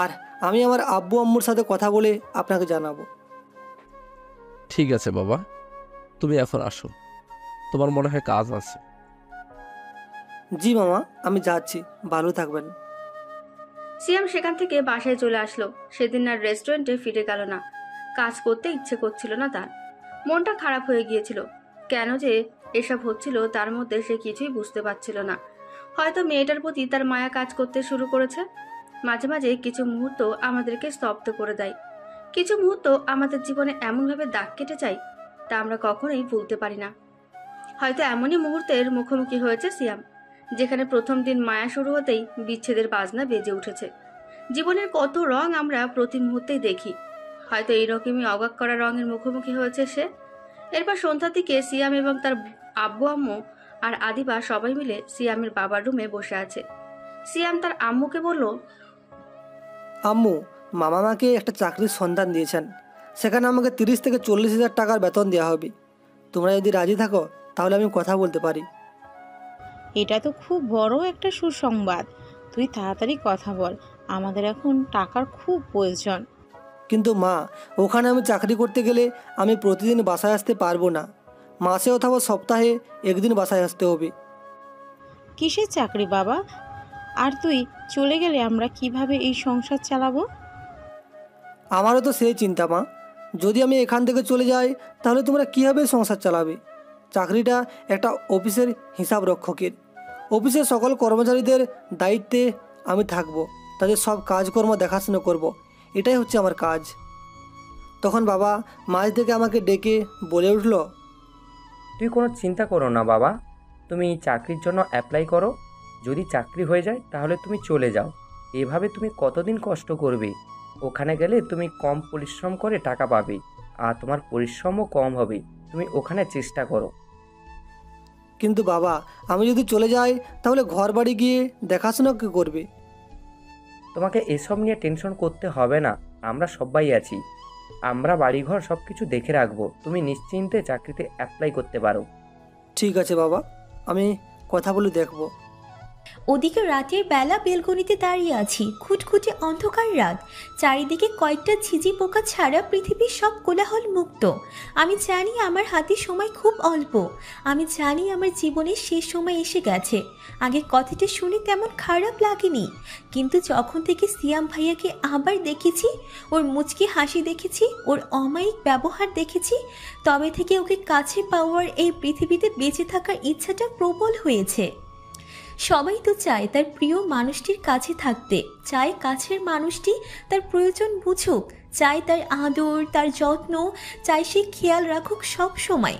আর আমি আমার আব্বু আম্মুর সাথে কথা বলে আপনাকে জানাবো। ঠিক আছে বাবা, তুমি এখন আসো, তোমার মনে হয় কাজ আছে। জি মামা, আমি যাচ্ছি, ভালো থাকবেন। সিয়াম সেখান থেকে বাসায় চলে আসলো। সেদিন আর রেস্টুরেন্টে ফিরে গেল না। কাজ করতে ইচ্ছে করছিল না তার, মনটা খারাপ হয়ে গিয়েছিল। কেন যে এসব হচ্ছিল তার মধ্যে সে কিছুই বুঝতে পারছিল না। হয়তো মেয়েটার প্রতি তার মায়া কাজ করতে শুরু করেছে। মাঝে মাঝে কিছু মুহূর্ত আমাদেরকে স্তব্ধ করে দেয়। কিছু মুহূর্ত আমাদের জীবনে এমনভাবে দাগ কেটে যায় তা আমরা কখনোই ভুলতে পারি না। হয়তো এমনই মুহূর্তের মুখোমুখি হয়েছে সিয়াম, যেখানে প্রথম দিন মায়া শুরু হতেই বিচ্ছেদের বাজনা বেজে উঠেছে। জীবনের কত রং আমরা প্রতি মুহূর্তেই দেখি, হয়তো এইরকমই অবাক করা রঙের মুখোমুখি হয়েছে সে। এরপর সন্ধ্যার দিকে সিয়াম এবং তার আব্বু আম্মু আর আদিবা সবাই মিলে সিয়ামের বাবার রুমে বসে আছে। সিয়াম তার আম্মুকে বলল, আম্মু, মামা আমাকে একটা চাকরির সন্ধান দিয়েছেন। সেখানে আমাকে 30 থেকে 40,000 টাকার বেতন দেওয়া হবে। তোমরা যদি রাজি থাকো তাহলে আমি কথা বলতে পারি। এটা তো খুব বড় একটা সুসংবাদ। তুই তাড়াতাড়ি কথা বল, আমাদের এখন টাকার খুব প্রয়োজন। কিন্তু মা, ওখানে আমি চাকরি করতে গেলে আমি প্রতিদিন বাসায় আসতে পারবো না। মাসে অথবা সপ্তাহে একদিন বাসায় আসতে হবে। কিসের চাকরি বাবা? আর তুই চলে গেলে আমরা কিভাবে এই সংসার চালাবো? আমারও তো সেই চিন্তা মা। যদি আমি এখান থেকে চলে যাই তাহলে তোমরা কীভাবে সংসার চালাবে? চাকরিটা একটা অফিসের হিসাব রক্ষকের। অফিসের সকল কর্মচারীদের দায়িত্বে আমি থাকব, তাদের সব কাজকর্ম দেখাশোনা করব। এটাই হচ্ছে আমার কাজ। তখন বাবা মাঝ থেকে আমাকে ডেকে বলে উঠল, তুই কোনো চিন্তা করো না বাবা, তুমি চাকরির জন্য অ্যাপ্লাই করো। যদি চাকরি হয়ে যায় তাহলে তুমি চলে যাও। এভাবে তুমি কতদিন কষ্ট করবে? ওখানে গেলে তুমি কম পরিশ্রম করে টাকা পাবে, আর তোমার পরিশ্রমও কম হবে। তুমি ওখানে চেষ্টা করো। কিন্তু বাবা, আমি যদি চলে যাই তাহলে ঘর বাড়ি গিয়ে দেখাশোনা কে করবে? তোমাকে এসব নিয়ে টেনশন করতে হবে না, আমরা সবাই আছি। আমরা বাড়িঘর সব কিছু দেখে রাখবো। তুমি নিশ্চিন্তে চাকরিতে অ্যাপ্লাই করতে পারো। ঠিক আছে বাবা, আমি কথা বলে দেখব। ওদিকে রাতের বেলা বেলকনিতে দাঁড়িয়ে আছি। খুটখুটে অন্ধকার রাত, চারিদিকে কয়েকটা ঝিঝি পোকা ছাড়া পৃথিবীর সব কোলাহল মুক্ত। আমি জানি আমার হাতে সময় খুব অল্প। আমি জানি আমার জীবনের শেষ সময় এসে গেছে। আগে কথাটা শুনে তেমন খারাপ লাগেনি, কিন্তু যখন থেকে সিয়াম ভাইয়াকে আবার দেখেছি, ওর মুচকি হাসি দেখেছি, ওর অমায়িক ব্যবহার দেখেছি, তবে থেকে ওকে কাছে পাওয়ার এই পৃথিবীতে বেঁচে থাকার ইচ্ছাটা প্রবল হয়েছে। সবাই তো চায় তার প্রিয় মানুষটির কাছে থাকতে, চায় কাছের মানুষটি তার প্রয়োজন বুঝুক, চায় তার আদর, তার যত্ন, চায় সে খেয়াল রাখুক সব সময়।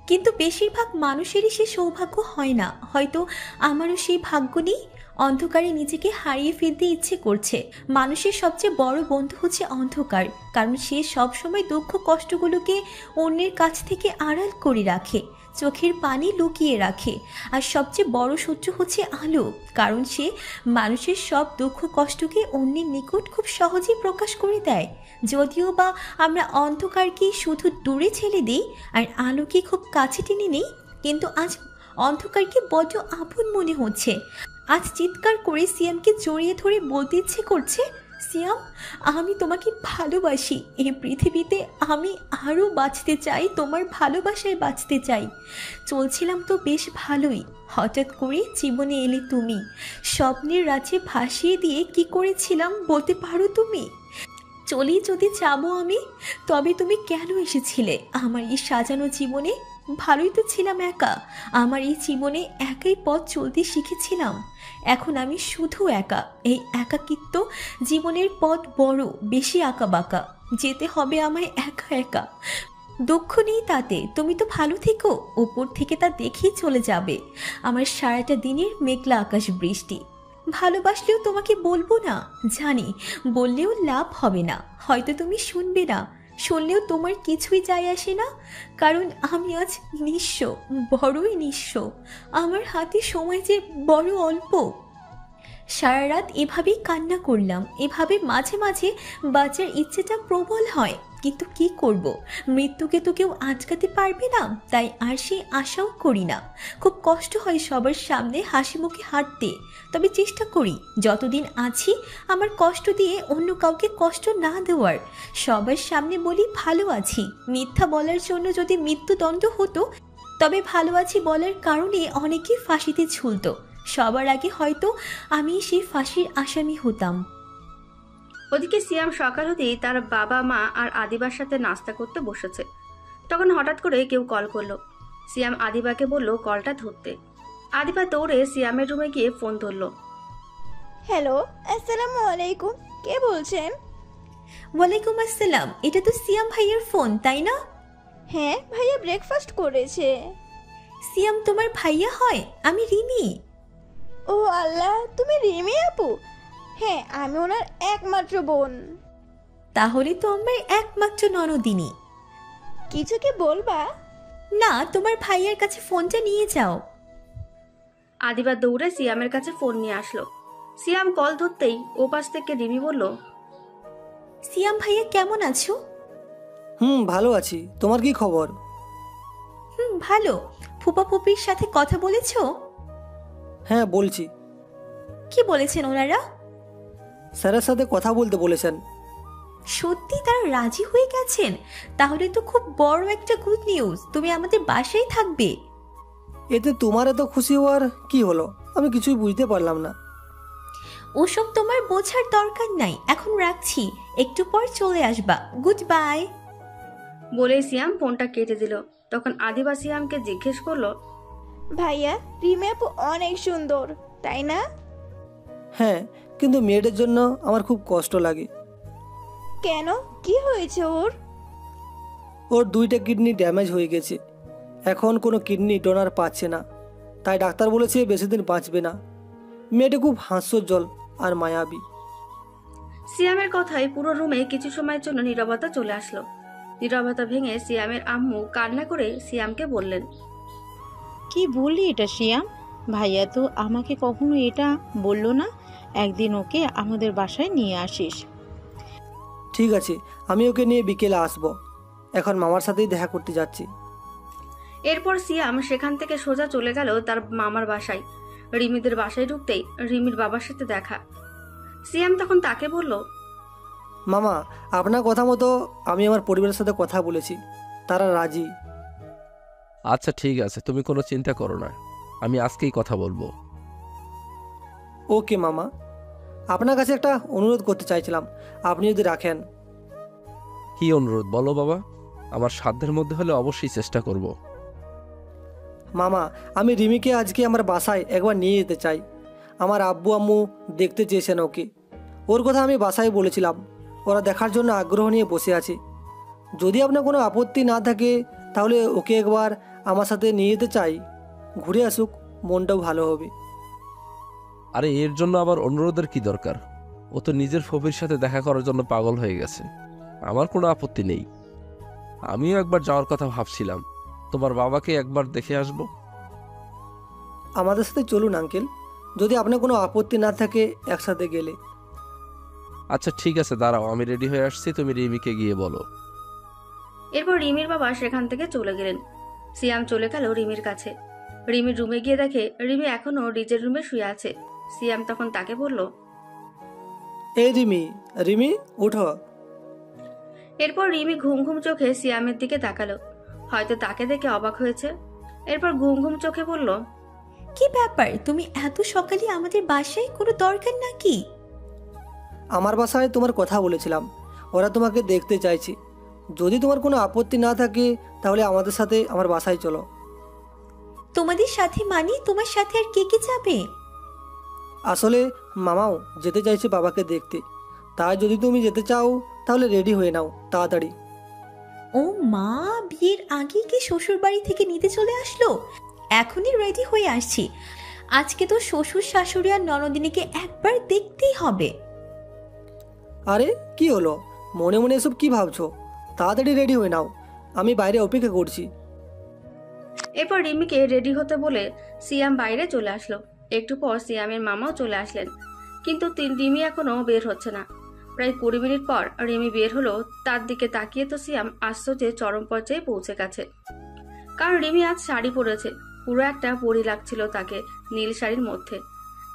কিন্তু বেশিরভাগ মানুষেরই সে সৌভাগ্য হয় না। হয়তো আমারও সেই ভাগ্য নেই। অন্ধকারে নিজেকে হারিয়ে ফেলতে ইচ্ছে করছে। মানুষের সবচেয়ে বড় বন্ধু হচ্ছে অন্ধকার, কারণ সে সবসময় দুঃখ কষ্টগুলোকে অন্যের কাছ থেকে আড়াল করে রাখে, চোখের পানি লুকিয়ে রাখে। আর সবচেয়ে বড় শত্রু হচ্ছে আলো, কারণ সে মানুষের সব দুঃখ কষ্টকে অন্যের নিকট খুব সহজেই প্রকাশ করে দেয়। যদিও বা আমরা অন্ধকারকে শুধু দূরে ঠেলে দিই আর আলোকে খুব কাছে টেনে নিই, কিন্তু আজ অন্ধকারকে বড্ড আপন মনে হচ্ছে। আজ চিৎকার করে সিয়ামকে জড়িয়ে ধরে বলতে ইচ্ছে করছে, সিয়াম, আমি তোমাকে ভালোবাসি। এই পৃথিবীতে আমি আরও বাঁচতে চাই, তোমার ভালোবাসায় বাঁচতে চাই। চলছিলাম তো বেশ ভালোই, হঠাৎ করে জীবনে এলে তুমি। স্বপ্নের রাজ্যে ভাসিয়ে দিয়ে কি করেছিলাম বলতে পারো তুমি? চলেই যদি যাবো আমি, তবে তুমি কেন এসেছিলে আমার এই সাজানো জীবনে? ভালোই তো ছিলাম একা। আমার এই জীবনে একাই পথ চলতে শিখেছিলাম। এখন আমি শুধু একা। এই একাকিত্ব জীবনের পথ বড় বেশি আঁকা বাঁকা। যেতে হবে আমায় একা একা। দুঃখ নেই তাতে, তুমি তো ভালো থেকো। ওপর থেকে তা দেখেই চলে যাবে আমার সারাটা দিনের মেঘলা আকাশ বৃষ্টি। ভালোবাসলেও তোমাকে বলবো না, জানি বললেও লাভ হবে না। হয়তো তুমি শুনবে না, শুনলেও তোমার কিছুই যায় আসে না, কারণ আমি আজ নিঃস্ব, বড়ই নিঃস্ব। আমার হাতে সময় যে বড় অল্প। সারা রাত এভাবেই কান্না করলাম। এভাবে মাঝে মাঝে বাঁচার ইচ্ছেটা প্রবল হয়, কিন্তু কি করব, মৃত্যুকে তো কেউ আটকাতে পারবে না, তাই আর সেই আশাও করি না। খুব কষ্ট হয় সবার সামনে হাসি মুখে হাঁটতে, তবে চেষ্টা করি যতদিন আছি আমার কষ্ট দিয়ে অন্য কাউকে কষ্ট না দেওয়ার। সবার সামনে বলি ভালো আছি। মিথ্যা বলার জন্য যদি মৃত্যুদণ্ড হতো, তবে ভালো আছি বলার কারণে অনেকে ফাঁসিতে ঝুলত। সবার আগে হয়তো আমি সেই ফাঁসির আসামি হতাম। ওদিকে সিয়াম সকাল হতেই তার বাবা মা আর আদিবার সাথে নাস্তা করতে বসেছে। তখন হঠাৎ করে কেউ কল করলো। সিয়াম আদিবাকে বলল কলটা ধরতে। আদিবা দৌড়ে সিয়ামের রুমে গিয়ে ফোন ধরলো। হ্যালো, আসসালামু আলাইকুম, কে বলছেন? ওয়ালাইকুম আসসালাম, এটা তো সিয়াম ভাইয়ের ফোন, তাই না? হ্যাঁ, ভাইয়া ব্রেকফাস্ট করেছে। সিয়াম তোমার ভাইয়া হয়? আমি রিমি। ও আল্লাহ, তুমি রিমি আপু? হ্যাঁ, আমি ওনার একমাত্র বোন। তাহলে তো আমার একমাত্র ননদিনী। কিছু কি বলবা? না, তোমার ভাইয়ার কাছে ফোনটা নিয়ে যাও। আদিবা দৌড়ে সিয়ামের কাছে ফোন নিয়ে আসলো। সিয়াম কল ধরতেই ওপাশ থেকে রিমি বলল, সিয়াম ভাইয়া কেমন আছো? ভালো আছি। তোমার কি খবর? ভালো। ফুপা ফুপির সাথে কথা বলেছো? হ্যাঁ, বলছি। কি বলেছেন ওনারা? স্যারের সাথে কথা বলতে বলেছেন। সত্যি তারা রাজি হয়ে গেছেন? তাহলে তো খুব বড় একটা গুড নিউজ। তুমি আমাদের বাসায় থাকবে। এতে তোমার এত খুশি হওয়ার কি হলো? আমি কিছুই বুঝতে পারলাম না। ওসব তোমার বোঝার দরকার নাই। এখন রাখছি, একটু পর চলে আসবা। Good bye. বলে সিয়াম ফোনটা কেটে দিল। তখন আদিবা সিয়ামকে জিজ্ঞেস করলো, ভাইয়া, রিমি আপু অনেক সুন্দর, তাই না? হ্যাঁ, কিন্তু মেয়েদের জন্য আমার খুব কষ্ট লাগে। কেন, কি হয়েছে ওর? ওর 2টা কিডনি ড্যামেজ হয়ে গেছে। এখন কোনো কিডনি ডোনার পাচ্ছে না, তাই ডাক্তার বলেছে বেশি দিন বাঁচবে না। মেয়েটা খুব হাস্যোজ্জ্বল আর মায়াবী। সিয়ামের কথায় পুরো রুমে কিছু সময়ের জন্য নীরবতা চলে আসলো। নীরবতা ভেঙে সিয়ামের আম্মু কান্না করে সিয়ামকে বললেন, কি বললি এটা শিয়াম? ভাইয়া তো আমাকে কখনো এটা বলল না। একদিন ওকে আমাদের বাসায় নিয়ে আসিস। ঠিক আছে, আমি ওকে নিয়ে বিকেলে আসবো। এখন মামার সাথেই দেখা করতে যাচ্ছি। এরপর সিয়াম সেখান থেকে সোজা চলে গেল তার মামার বাসায়। রিমিদের বাসায় ঢুকতেই রিমির বাবার সাথে দেখা। সিয়াম তখন তাকে বলল, মামা, আপনার কথা মতো আমি আমার পরিবারের সাথে কথা বলেছি, তারা রাজি। আচ্ছা ঠিক আছে, তুমি কোনো চিন্তা করো না, আমি আজকেই কথা বলবো। ওকে মামা, আপনার কাছে একটা অনুরোধ করতে চাইছিলাম, আপনি যদি রাখেন। কি অনুরোধ বলো বাবা, আমার সাধ্যের মধ্যে হলে অবশ্যই চেষ্টা করব। মামা, আমি রিমিকে আজকে আমার বাসায় একবার নিয়ে যেতে চাই। আমার আব্বু আম্মু দেখতে চেয়েছেন ওকে। ওর কথা আমি বাসায় বলেছিলাম, ওরা দেখার জন্য আগ্রহ নিয়ে বসে আছে। যদি আপনার কোনো আপত্তি না থাকে তাহলে ওকে একবার আমার সাথে নিয়ে যেতে চাই। ঘুরে আসুক, মনটাও ভালো হবে। আরে এর জন্য আবার অনুরোধের কি দরকার? ও তো নিজের ফবির সাথে দেখা করার জন্য পাগল হয়ে গেছে। আমার কোনো আপত্তি নেই। আমিও একবার যাওয়ার কথা ভাবছিলাম, তোমার বাবাকে একবার দেখে আসব। আমাদের সাথে চলুন আঙ্কেল, যদি আপনার কোনো আপত্তি না থাকে একসাথে গেলে। আচ্ছা ঠিক আছে, দাঁড়াও, আমি রেডি হয়ে আসছি, তুমি রিমিকে গিয়ে বলো। এরপর রিমির বাবা সেখান থেকে চলে গেলেন। সিয়াম চলে গেল রিমির কাছে। রিমির রুমে গিয়ে দেখে রিমি এখনো নিজের রুমে শুয়ে আছে। সিয়াম তখন তাকে বলল, এই রিমি, রিমি উঠো। এরপর রিমি ঘুম ঘুম চোখে সিয়ামের দিকে তাকালো। হয়তো তাকে দেখে অবাক হয়েছে। এরপর ঘুম ঘুম চোখে বলল, কি ব্যাপার, তুমি এত সকালে আমাদের বাসায়? কোনো দরকার নাকি? আমার বাসায় তোমার কথা বলেছিলাম, ওরা তোমাকে দেখতে চাইছে। যদি তোমার কোনো আপত্তি না থাকে তাহলে আমাদের সাথে আমার বাসায় চলো। তোমাদের সাথে মানে তোমার সাথে আর কে কে যাবে? আসলে মামাও যেতে চাইছে বাবাকে দেখতে, তাই যদি তুমি যেতে চাও তাহলে রেডি হয়ে নাও তাড়াতাড়ি। ও মা, বিয়ের আগে কি শ্বশুর বাড়ি থেকে নিতে চলে আসলো? এখনই রেডি হয়ে আসছি। আজকে তো শ্বশুর শাশুড়ি আর ননদিনীকে একবার দেখতেই হবে। আরে কি হলো, মনে মনে এসব কি ভাবছো? তাড়াতাড়ি রেডি হয়ে নাও, আমি বাইরে অপেক্ষা করছি। এরপর রিমিকে রেডি হতে বলে সিয়াম বাইরে চলে আসলো। একটু পর সিয়ামের মামাও চলে আসলেন, কিন্তু রিমি এখনো বের হচ্ছে না। প্রায় 20 মিনিট পর রিমি বের হলো। তার দিকে তাকিয়ে তো সিয়াম আশ্চর্যে চরম পর্যায়ে পৌঁছে গেছে। কারণ রিমি আজ শাড়ি পরেছে, পুরো একটা পরী লাগছিল তাকে নীল শাড়ির মধ্যে।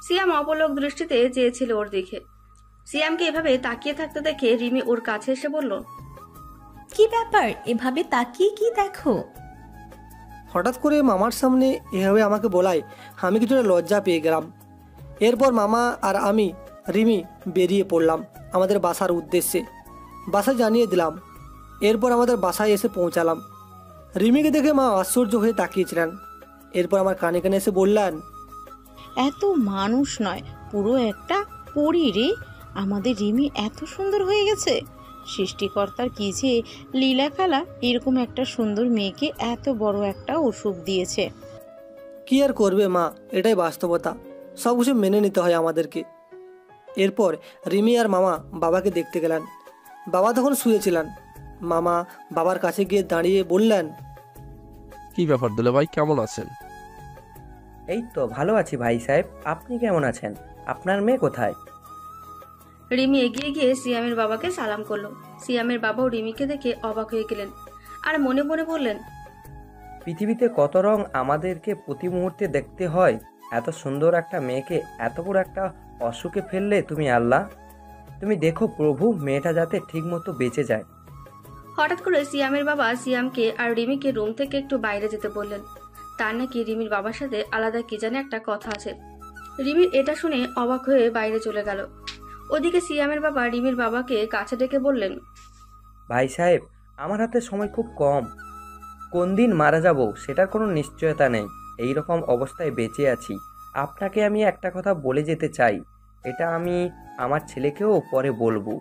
সিয়াম অপলক দৃষ্টিতে চেয়েছিল ওর দিকে। সিয়ামকে এভাবে তাকিয়ে থাকতে দেখে রিমি ওর কাছে এসে বলল, কি ব্যাপার, এভাবে তাকিয়ে কি দেখো? হঠাৎ করে মামার সামনে এভাবে আমাকে বলায় আমি কিছুটা লজ্জা পেয়ে গেলাম। এরপর মামা আর আমি রিমি বেরিয়ে পড়লাম আমাদের বাসার উদ্দেশ্যে। বাসায় জানিয়ে দিলাম। এরপর আমাদের বাসায় এসে পৌঁছালাম। রিমিকে দেখে মা আশ্চর্য হয়ে তাকিয়েছিলেন। এরপর আমার কানে কানে এসে বললেন, এত মানুষ নয়, পুরো একটা পরী রে। আমাদের রিমি এত সুন্দর হয়ে গেছে। সৃষ্টিকর্তার কি যে লীলা খেলা, এরকম একটা সুন্দর মেয়েকে এত বড় একটা অসুখ দিয়েছে। কি আর করবে মা, এটাই বাস্তবতা, সব কিছু মেনে নিতে হয় আমাদেরকে। এরপর রিমি আর মামা বাবাকে দেখতে গেলেন। বাবা তখন শুয়েছিলেন। মামা বাবার কাছে গিয়ে দাঁড়িয়ে বললেন, কি ব্যাপার দুলা ভাই, কেমন আছেন? এই তো ভালো আছি ভাই সাহেব, আপনি কেমন আছেন? আপনার মেয়ে কোথায়? রিমি এগিয়ে গিয়ে সিয়ামের বাবাকে সালাম করলো। সিয়ামের বাবাও রিমিকে দেখে অবাক হয়ে গেলেন আর মনে মনে বললেন, পৃথিবীতে কত রং আমাদেরকে প্রতি মুহূর্তে দেখতে হয়। এত সুন্দর একটা মেয়েকে এত বড় একটা অসুখে ফেললে তুমি আল্লাহ। তুমি দেখো প্রভু, মেয়েটা যাতে ঠিকমতো বেঁচে যায়। হঠাৎ করে সিয়ামের বাবা সিয়ামকে আর রিমিকে রুম থেকে একটু বাইরে যেতে বললেন। তার নাকি রিমির বাবার সাথে আলাদা কি জানে একটা কথা আছে। রিমির এটা শুনে অবাক হয়ে বাইরে চলে গেল। ওদিকে সিয়ামের বাবা রিমির বাবাকে কাছে ডেকে বললেন, ভাই সাহেব, আমার হাতে সময় খুব কম। কোন দিন মারা যাব সেটার কোনো নিশ্চয়তা নেই। এই রকম অবস্থায় বেঁচে আছি। আপনাকে আমি একটা কথা বলে যেতে চাই, এটা আমি আমার ছেলেকেও পরে বলবো।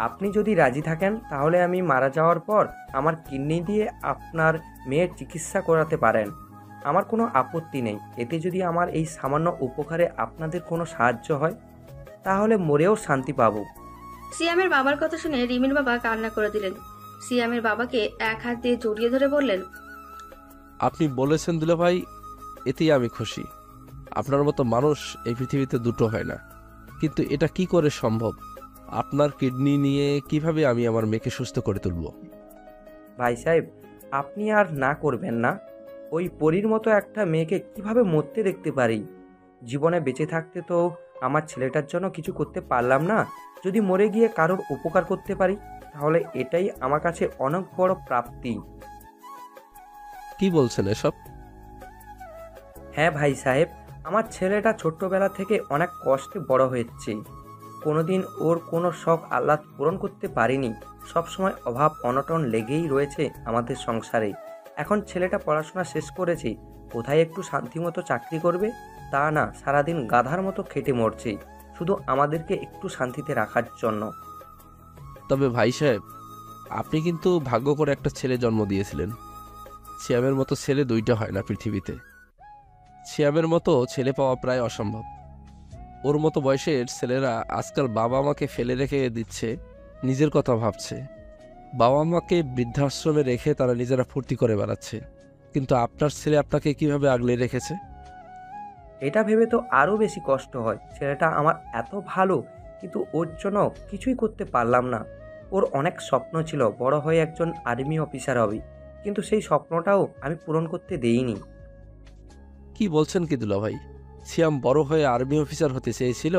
আপনি যদি রাজি থাকেন তাহলে আমি মারা যাওয়ার পর আমার কিডনি দিয়ে আপনার মেয়ের চিকিৎসা করাতে পারেন। আমার কোনো আপত্তি নেই। এতে যদি আমার এই সামান্য উপকারে আপনাদের কোনো সাহায্য হয় তাহলে মরেও শান্তি পাবো। সিয়ামের বাবার কথা শুনে রিমির বাবা কান্না করে দিলেন। সিয়ামের বাবাকে এক হাত দিয়ে জড়িয়ে ধরে বললেন, আপনি বলেছেন দুলাভাই, এতেই আমি খুশি। আপনার মতো মানুষ এই পৃথিবীতে দুটো হয় না। কিন্তু এটা কি করে সম্ভব? আপনার কিডনি নিয়ে কিভাবে আমি আমার মেয়েকে সুস্থ করে তুলব? ভাই সাহেব, আপনি আর না করবেন না। ওই পরীর মতো একটা মেয়েকে কিভাবে মরতে দেখতে পারি? জীবনে বেঁচে থাকতে তো আমার ছেলেটার জন্য কিছু করতে পারলাম না। যদি মরে গিয়ে কারোর উপকার করতে পারি তাহলে এটাই আমার কাছে অনেক বড় প্রাপ্তি। কি বলছেন এসব? হ্যাঁ ভাই সাহেব, আমার ছেলেটা ছোট্টবেলা থেকে অনেক কষ্টে বড় হয়েছে। কোনোদিন ওর কোনো শখ আহ্লাদ পূরণ করতে পারিনি। সবসময় অভাব অনটন লেগেই রয়েছে আমাদের সংসারে। এখন ছেলেটা পড়াশোনা শেষ করেছে, কোথায় একটু শান্তিমতো চাকরি করবে তা না, সারাদিন গাধার মতো খেটে মরছে শুধু আমাদেরকে একটু শান্তিতে রাখার জন্য। তবে ভাই সাহেব, আপনি কিন্তু ভাগ্য করে একটা ছেলে জন্ম দিয়েছিলেন। সিয়ামের মতো ছেলে দুইটা হয় না পৃথিবীতে। সিয়ামের মতো ছেলে পাওয়া প্রায় অসম্ভব। ওর মতো বয়সের ছেলেরা আজকাল বাবা মাকে ফেলে রেখে দিচ্ছে, নিজের কথা ভাবছে। বাবা মাকে বৃদ্ধাশ্রমে রেখে তারা নিজেরা ফুর্তি করে বেড়াচ্ছে। কিন্তু আপনার ছেলে আপনাকে কিভাবে আগলে রেখেছে? এটা ভেবে তো আরও বেশি কষ্ট হয়। ছেলেটা আমার এত ভালো, কিন্তু ওর জন্য কিছুই করতে পারলাম না। ওর অনেক স্বপ্ন ছিল বড় হয়ে একজন আর্মি অফিসার হবে, কিন্তু সেই স্বপ্নটাও আমি পূরণ করতে দেইনি। কি বলছেন কি দুলাভাই? সিয়াম বড় হয়ে আর্মি অফিসার হতে চেয়েছিল?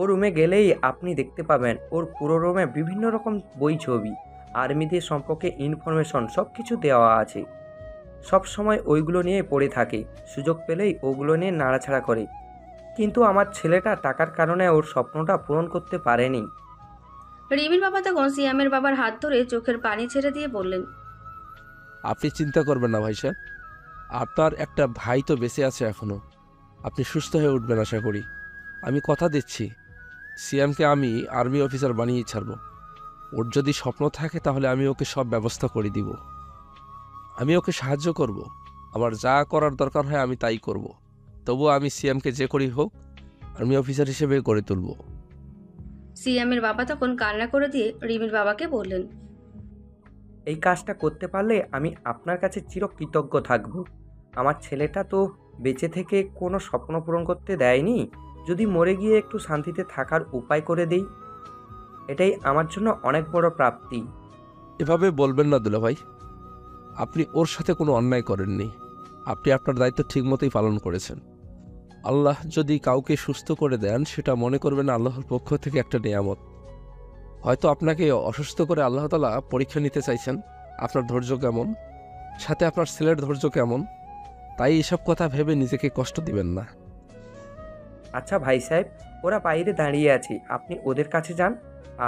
ওর রুমে গেলেই আপনি দেখতে পাবেন ওর পুরো রুমে বিভিন্ন রকম বই, ছবি, আর্মিদের সম্পর্কে ইনফরমেশন সব কিছু দেওয়া আছে। সব সময় ওইগুলো নিয়ে পড়ে থাকে, সুযোগ পেলেই ওগুলো নিয়ে নাড়াছাড়া করে। কিন্তু আমার ছেলেটা টাকার কারণে ওর স্বপ্নটা পূরণ করতে পারেনি। রিমির বাবা তখন সিয়ামের বাবার হাত ধরে চোখের পানি ছেড়ে দিয়ে বললেন, আপনি চিন্তা করবেন না ভাই সাহেব, আপনার একটা ভাই তো বেঁচে আছে এখনো। আপনি সুস্থ হয়ে উঠবেন আশা করি। আমি কথা দিচ্ছি, সিয়ামকে আমি আর্মি অফিসার বানিয়ে ছাড়ব। ওর যদি স্বপ্ন থাকে তাহলে আমি ওকে সব ব্যবস্থা করে দিব। আমি ওকে সাহায্য করব। আমার যা করার দরকার হয় আমি তাই করব। তবুও আমি সিয়ামকে যে করি হোক আর্মি অফিসার হিসেবে গড়ে তুলব। সিয়ামের বাবা তখন কান্না করে দিয়ে রিমির বাবাকে বললেন, এই কাজটা করতে পারলে আমি আপনার কাছে চিরকৃতজ্ঞ থাকব। আমার ছেলেটা তো বেঁচে থেকে কোনো স্বপ্ন পূরণ করতে দেয়নি। যদি মরে গিয়ে একটু শান্তিতে থাকার উপায় করে দেই, এটাই আমার জন্য অনেক বড় প্রাপ্তি। এভাবে বলবেন না দুলাভাই, আপনি ওর সাথে কোনো অন্যায় করেননি। আপনি আপনার দায়িত্ব ঠিকমতোই পালন করেছেন। আল্লাহ যদি কাউকে সুস্থ করে দেন সেটা মনে করবেন আল্লাহর পক্ষ থেকে একটা নিয়ামত। হয়তো আপনাকে অসুস্থ করে আল্লাহ তাআলা পরীক্ষা নিতে চাইছেন, আপনার ধৈর্য কেমন, সাথে আপনার ছেলের ধৈর্য কেমন। তাই এসব কথা ভেবে নিজেকে কষ্ট দিবেন না। আচ্ছা ভাই সাহেব, ওরা বাইরে দাঁড়িয়ে আছে, আপনি ওদের কাছে যান।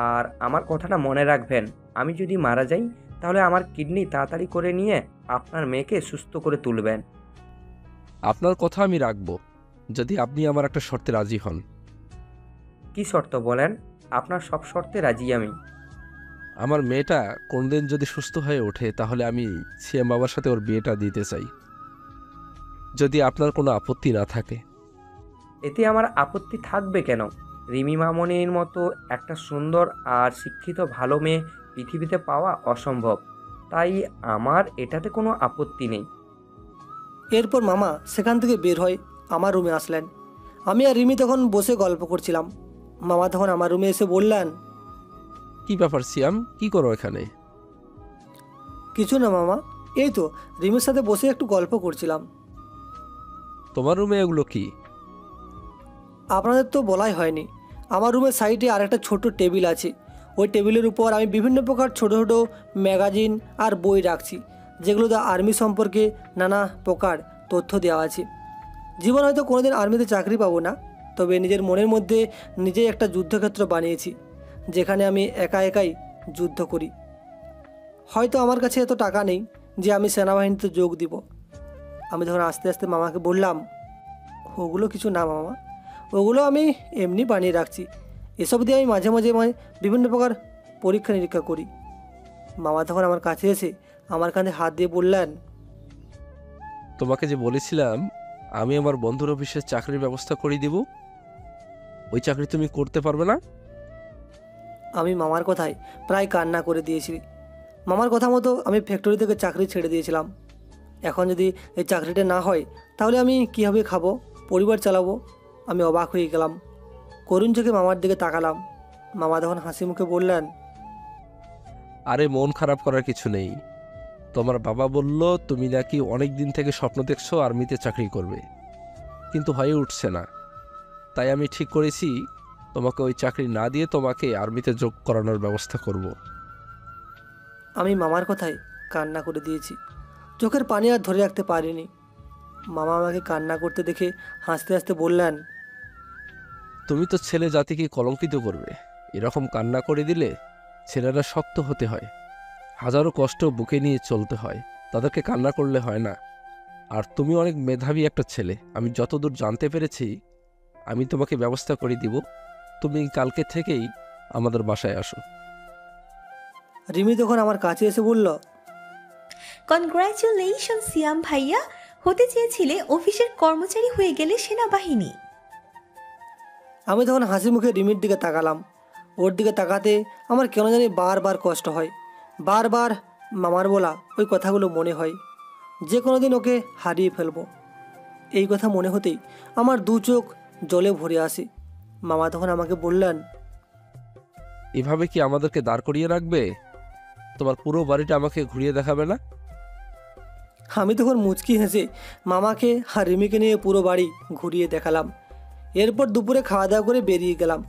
আর আমার কথাটা মনে রাখবেন, আমি যদি মারা যাই তাহলে আমার কিডনি তাড়াতাড়ি করে নিয়ে আপনার মেয়েকে সুস্থ করে তুলবেন। আপনার কথা আমি রাখব, যদি আপনি আমার একটা শর্তে রাজি হন। কি শর্ত বলেন? আপনার সব শর্তে রাজি আমি। আমার মেয়েটা কোনদিন যদি সুস্থ হয়ে ওঠে তাহলে আমি সিয়াম বাবার সাথে ওর বিয়েটা দিতে চাই, যদি আপনার কোনো আপত্তি না থাকে। এতে আমার আপত্তি থাকবে কেন? রিমি মামনির মতো একটা সুন্দর আর শিক্ষিত ভালো মেয়ে পৃথিবীতে পাওয়া অসম্ভব, তাই আমার এটাতে কোনো আপত্তি নেই। এরপর মামা সেখান থেকে বের হয়ে আমার রুমে আসলেন। আমি আর রিমি তখন বসে গল্প করছিলাম। মামা তখন আমার রুমে এসে বললেন, কি ব্যাপার সিয়াম, কি করো এখানে? কিছু না মামা, এই তো রিমির সাথে বসে একটু গল্প করছিলাম। তোমার রুমে এগুলো কি? আপনাদের তো বলাই হয়নি, আমার রুমের সাইডে আর একটা ছোট টেবিল আছে। ওই টেবিলের উপর আমি বিভিন্ন প্রকার ছোট ছোট ম্যাগাজিন আর বই রাখছি, যেগুলোতে আর্মি সম্পর্কে নানা প্রকার তথ্য দেওয়া আছে। জীবন হয়তো কোনোদিন আর্মিতে চাকরি পাবো না, তবে নিজের মনের মধ্যে নিজেই একটা যুদ্ধক্ষেত্র বানিয়েছি, যেখানে আমি একা একাই যুদ্ধ করি। হয়তো আমার কাছে এত টাকা নেই যে আমি সেনাবাহিনীতে যোগ দিব। আমি তখন আস্তে আস্তে মামাকে বললাম, ওগুলো কিছু না মামা, ওগুলো আমি এমনি বানিয়ে রাখছি। এসব দিয়ে আমি মাঝে মাঝে বিভিন্ন প্রকার পরীক্ষা নিরীক্ষা করি। মামা তখন আমার কাছে এসে আমার কাঁধে হাত দিয়ে বললেন, তোমাকে যে বলেছিলাম আমি আমার বন্ধুর অফিসে চাকরির ব্যবস্থা করে দিব, ওই চাকরি তুমি করতে পারবে না? আমি মামার কথায় প্রায় কান্না করে দিয়েছি। মামার কথা মতো আমি ফ্যাক্টরি থেকে চাকরি ছেড়ে দিয়েছিলাম। এখন যদি এই চাকরিটা না হয় তাহলে আমি কীভাবে খাবো, পরিবার চালাবো? আমি অবাক হয়ে গেলাম। করুণ চোখে মামার দিকে তাকালাম। মামা তখন হাসি মুখে বললেন, আরে মন খারাপ করার কিছু নেই। তোমার বাবা বলল তুমি নাকি অনেক দিন থেকে স্বপ্ন দেখছো আর্মিতে চাকরি করবে, কিন্তু হয়ে উঠছে না। তাই আমি ঠিক করেছি তোমাকে ওই চাকরি না দিয়ে তোমাকে আর্মিতে যোগ করানোর ব্যবস্থা করব। আমি মামার কথায় কান্না করে দিয়েছি। চোখের পানি আর ধরে রাখতে পারিনি। মামা আমাকে কান্না করতে দেখে হাসতে হাসতে বললেন, তুমি তো ছেলে জাতিকে কলঙ্কিত করবে। এরকম কান্না করে দিলে ছেলেরা শক্ত হতে হয়, হাজারো কষ্ট বুকে নিয়ে চলতে হয়, তাদেরকে কান্না করলে হয় না। আর তুমি অনেক মেধাবী একটা ছেলে, আমি যতদূর জানতে পেরেছি আমি তোমাকে ব্যবস্থা করে দিব। তুমি কালকে থেকেই আমাদের বাসায় আসো। রিমি তখন আমার কাছে এসে বলল, কনগ্রাচুলেশন সিয়াম ভাইয়া, হতে চেয়েছিলে অফিসের কর্মচারী হয়ে গেলে সেনাবাহিনী। আমি তখন হাসি মুখে রিমির দিকে তাকালাম। ওর দিকে তাকাতে আমার কেন জানি বারবার কষ্ট হয়। বারবার মামার বলা ওই কথাগুলো মনে হয়, যে কোনো দিন ওকে হারিয়ে ফেলবো। এই কথা মনে হতেই আমার দু চোখ জলে ভরে আসে। মামা তখন আমাকে বললেন, এভাবে কি আমাদেরকে দাঁড় করিয়ে রাখবে? তোমার পুরো বাড়িটা আমাকে ঘুরিয়ে দেখাবে না? আমি তখন মুচকি হেসে মামাকে আর রিমিকে নিয়ে পুরো বাড়ি ঘুরিয়ে দেখালাম। এরপর দুপুরে খাওয়া দাওয়া করে বেরিয়ে গেলাম।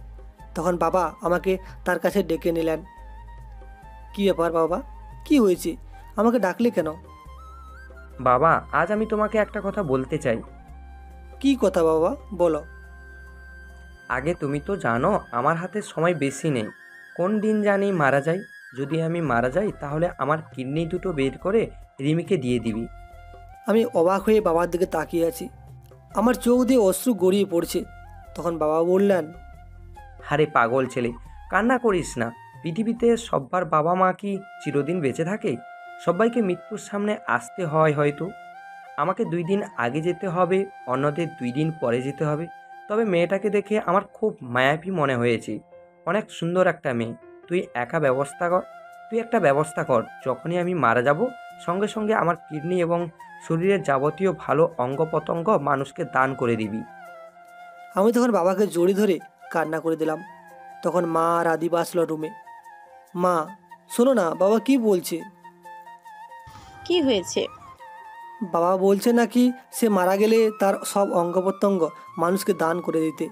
তখন বাবা আমাকে তার কাছে ডেকে নিলেন। কী ব্যাপার বাবা, কি হয়েছে? আমাকে ডাকলে কেন? বাবা, আজ আমি তোমাকে একটা কথা বলতে চাই। কি কথা বাবা, বলো। আগে তুমি তো জানো আমার হাতে সময় বেশি নেই, কোন দিন জানি মারা যাই। যদি আমি মারা যাই তাহলে আমার কিডনি দুটো বের করে রিমিকে দিয়ে দিবি। আমি অবাক হয়ে বাবার দিকে তাকিয়ে আছি। আমার চোখ দিয়ে অশ্রু গড়িয়ে পড়ছে। তখন বাবা বললেন, আরে পাগল ছেলে, কান্না করিস না। পৃথিবীতে সব্বার বাবা মা কি চিরদিন বেঁচে থাকে? সবাইকে মৃত্যুর সামনে আসতে হয় হয়তো। আমাকে 2 দিন আগে যেতে হবে, অন্যদের 2 দিন পরে যেতে হবে। তবে মেয়েটাকে দেখে আমার খুব মায়াবী মনে হয়েছে। অনেক সুন্দর একটা মেয়ে। তুই একটা ব্যবস্থা কর। যখনই আমি মারা যাব সঙ্গে সঙ্গে আমার কিডনি এবং শরীরের যাবতীয় ভালো অঙ্গ প্রত্যঙ্গ মানুষকে দান করে দিবি। আমি তখন বাবাকে জড়ি ধরে কান্না করে দিলাম। তখন মা আর আদিবা আসলো রুমে। মা, শোনো না, বাবা কি বলছে? কি হয়েছে? বাবা বলছে নাকি সে মারা গেলে তার সব অঙ্গ প্রত্যঙ্গ মানুষকে দান করে দিতে,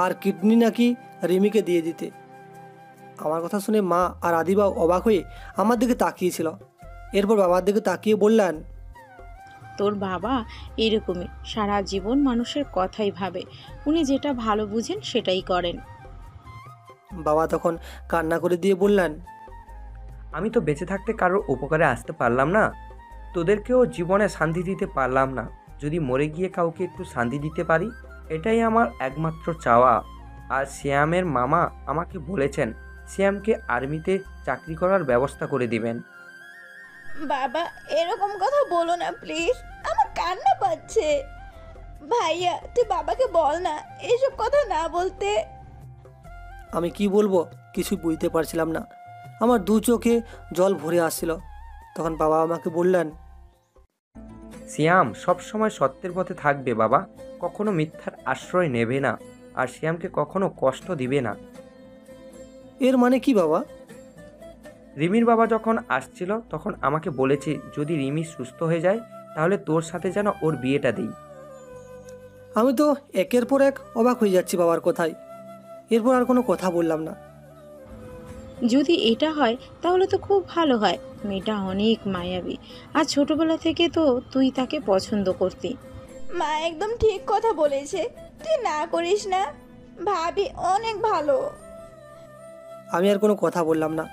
আর কিডনি নাকি রিমিকে দিয়ে দিতে। আমার কথা শুনে মা আর আদিবা অবাক হয়ে আমার দিকে তাকিয়েছিল। এরপর বাবার দিকে তাকিয়ে বললেন, তোর বাবা এরকমই, সারা জীবন মানুষের কথাই ভাবে। উনি যেটা ভালো বুঝেন সেটাই করেন। বাবা তখন কান্না করে দিয়ে বললেন, আমি তো বেঁচে থাকতে কারোর উপকারে আসতে পারলাম না, তোদেরকেও জীবনে শান্তি দিতে পারলাম না। যদি মরে গিয়ে কাউকে একটু শান্তি দিতে পারি, এটাই আমার একমাত্র চাওয়া। আর শ্যামের মামা আমাকে বলেছেন শ্যামকে আর্মিতে চাকরি করার ব্যবস্থা করে দিবেন। বাবা, এরকম কথা বলো না প্লিজ, আমার কান্না পাচ্ছে। ভাইয়া, তুই বাবাকে বল না এসব কথা না বলতে। আমি কি বলবো কিছু বুঝতে পারছিলাম না। আমার দু চোখে জল ভরে আসছিল। তখন বাবা আমাকে বললেন, শ্যাম সবসময় সত্যের পথে থাকবে বাবা, কখনো মিথ্যার আশ্রয় নেবে না, আর শ্যামকে কখনো কষ্ট দিবে না। এর মানে কি বাবা? রিমির বাবা যখন আসছিল তখন আমাকে বলেছে যদি রিমি সুস্থ হয়ে যায় তাহলে তোর সাথে যেন ওর বিয়েটা দিই। আমি তো একের পর এক অবাক হয়ে যাচ্ছি বাবার কথায়। এরপর আর কোনো কথা বললাম না। যদি এটা হয় তাহলে তো খুব ভালো হয়। মেয়েটা অনেক মায়াবী, আর ছোটবেলা থেকে তো তুই তাকে পছন্দ করতি। মা একদম ঠিক কথা বলেছে, তুই না করিস না। ভাবি অনেক ভালো। আমি আর কোনো কথা বললাম না,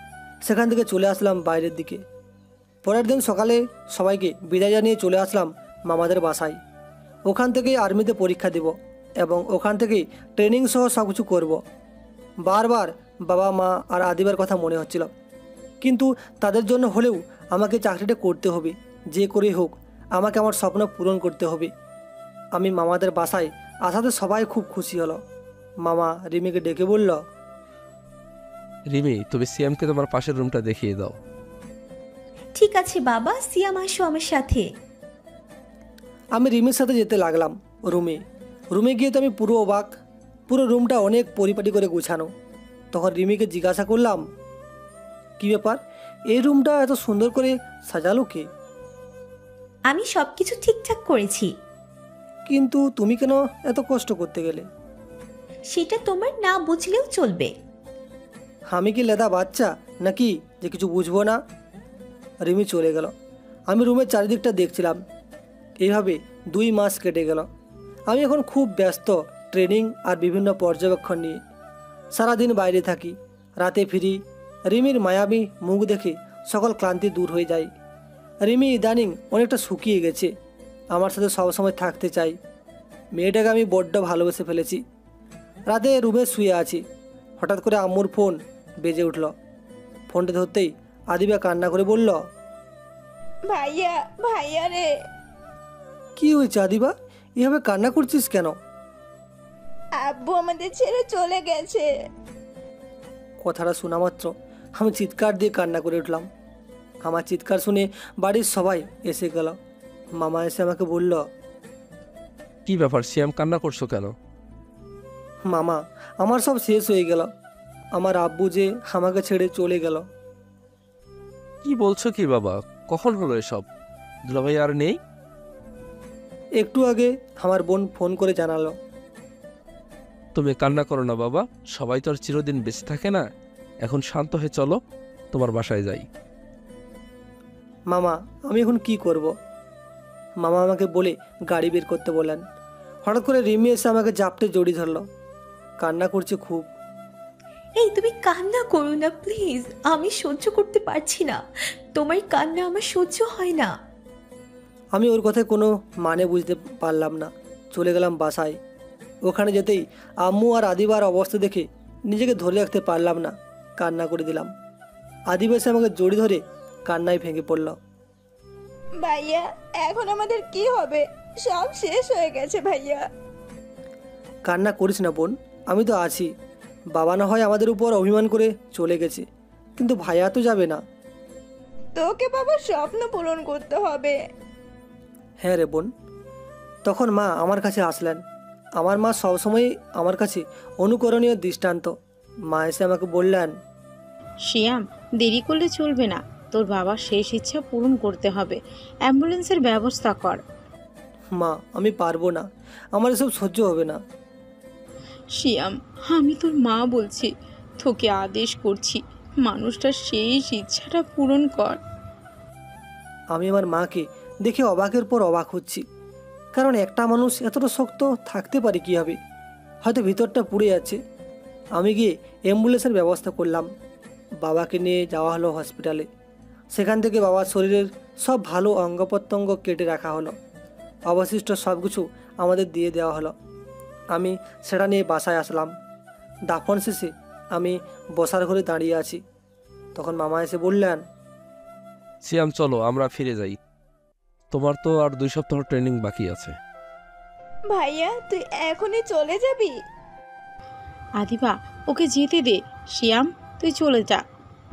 সেখান থেকে চলে আসলাম বাইরের দিকে। পরের দিন সকালে সবাইকে বিদায় জানিয়ে চলে আসলাম মামাদের বাসায়। ওখান থেকেই আর্মিতে পরীক্ষা দেব এবং ওখান থেকেই ট্রেনিং সহ সব কিছু করবো। বারবার বাবা মা আর আদিবার কথা মনে হচ্ছিল, কিন্তু তাদের জন্য হলেও আমাকে চাকরিটা করতে হবে। যে করেই হোক আমাকে আমার স্বপ্ন পূরণ করতে হবে। আমি মামাদের বাসায় আসাতে সবাই খুব খুশি হলো। মামা রিমিকে ডেকে বলল, রিমি, তুমি সিয়ামকে তোমার পাশের রুমটা দেখিয়ে দাও। ঠিক আছে বাবা, সিয়াম আসো আমার সাথে। আমি রিমির সাথে যেতে লাগলাম রুমে গিয়ে তো আমি পুরো অবাক। পুরো রুমটা অনেক পরিপাটি করে গুছানো। তখন রিমিকে জিজ্ঞাসা করলাম, কি ব্যাপার, এই রুমটা এত সুন্দর করে সাজালো কে? আমি সবকিছু ঠিকঠাক করেছি। কিন্তু তুমি কেন এত কষ্ট করতে গেলে? সেটা তোমার না বুঝলেও চলবে। আমি কি লেদা বাচ্চা নাকি যে কিছু বুঝবো না? রিমি চলে গেল। আমি রুমের চারিদিকটা দেখছিলাম। এইভাবে 2 মাস কেটে গেল। আমি এখন খুব ব্যস্ত ট্রেনিং আর বিভিন্ন পর্যবেক্ষণ নিয়ে। সারাদিন বাইরে থাকি, রাতে ফিরি। রিমির মায়াবী মুখ দেখে সকল ক্লান্তি দূর হয়ে যায়। রিমি ইদানিং অনেকটা শুকিয়ে গেছে, আমার সাথে সবসময় থাকতে চাই। মেয়েটাকে আমি বড্ড ভালোবেসে ফেলেছি। রাতে রুমে শুয়ে আছি, হঠাৎ করে আম্মুর ফোন বেজে উঠল। ফোনটা ধরতেই আদিবা কান্না করে বলল, ভাইয়া ভাইয়া রে। কি হয়েছে আদিবা, এভাবে কান্না করছিস কেন? আব্বু আমাদের ছেড়ে চলে গেছে। কথাটা শোনা মাত্র আমি চিৎকার দিয়ে কান্না করে উঠলাম। আমার চিৎকার শুনে বাড়ির সবাই এসে গেল। মামা এসে আমাকে বলল, কি ব্যাপার সিয়াম, কান্না করছো কেন? মামা, আমার সব শেষ হয়ে গেল। আমার আব্বু যে আমাকে ছেড়ে চলে গেল। কি বলছো কি বাবা, কখন হলো এসব? দুলাভাই আর নেই? একটু আগে আমার বোন ফোন করে জানালো। তুমি কান্না করো না বাবা, সবাই তো আর চিরদিন বেঁচে থাকে না। এখন শান্ত হয়ে চলো, তোমার বাসায় যাই। মামা, আমি এখন কি করব? মামা আমাকে বলে গাড়ি বের করতে বললেন। হঠাৎ করে রিমি এসে আমাকে জাপটে জড়িয়ে ধরলো। কান্না করছে খুব। এই তুমি কান্না করো না প্লিজ, আমি সহ্য করতে পারছি না। তোমার কান্না আমার সহ্য হয় না। আমি ওর কথায় কোনো মানে বুঝতে পারলাম না। চলে গেলাম বাসায়। ওখানে যেতেই আম্মু আর আদিবার অবস্থা দেখে নিজেকে ধরে রাখতে পারলাম না, কান্না করে দিলাম। আদিবা এসে আমাকে জড়িয়ে ধরে কান্নায় ভেঙে পড়ল। ভাইয়া এখন আমাদের কি হবে? সব শেষ হয়ে গেছে ভাইয়া। কান্না করিস না বোন, আমি তো আছি। বাবা না হয় আমাদের উপর অভিমান করে চলে গেছে, কিন্তু ভাইয়া তো যাবে না। তোকে বাবার স্বপ্ন পূরণ করতে হবে। হ্যাঁ রে বোন। তখন মা আমার কাছে আসলেন। আমার মা সবসময় আমার কাছে অনুকরণীয় দৃষ্টান্ত। মা এসে আমাকে বললেন, শিয়াম, দেরি করলে চলবে না, তোর বাবার শেষ ইচ্ছা পূরণ করতে হবে। অ্যাম্বুলেন্সের ব্যবস্থা কর। মা আমি পারবো না, আমার এসব সহ্য হবে না। শিয়াম, আমি তোর মা বলছি, তোকে আদেশ করছি, মানুষটার শেষ ইচ্ছাটা পূরণ কর। আমি আমার মাকে দেখে অবাকের পর অবাক হচ্ছি। কারণ একটা মানুষ এতটা শক্ত থাকতে পারে কীভাবে? হয়তো ভিতরটা পুড়ে যাচ্ছে। আমি গিয়ে অ্যাম্বুলেন্সের ব্যবস্থা করলাম। বাবাকে নিয়ে যাওয়া হলো হসপিটালে। সেখান থেকে বাবার শরীরের সব ভালো অঙ্গ প্রত্যঙ্গ কেটে রাখা হলো। অবশিষ্ট সব কিছু আমাদের দিয়ে দেওয়া হলো। আমি সেটা নিয়ে বাসায় আসলাম। দাফন শেষে আমি বসার ঘরে দাঁড়িয়ে আছি। তখন মামা এসে বললেন, সিয়াম চলো আমরা ফিরে যাই, তোমার তো আর 2 সপ্তাহ ট্রেনিং বাকি আছে। ভাইয়া তুই এখনই চলে যাবি? আদিবা, ওকে যেতে দে। শিয়াম, তুই চলে যা।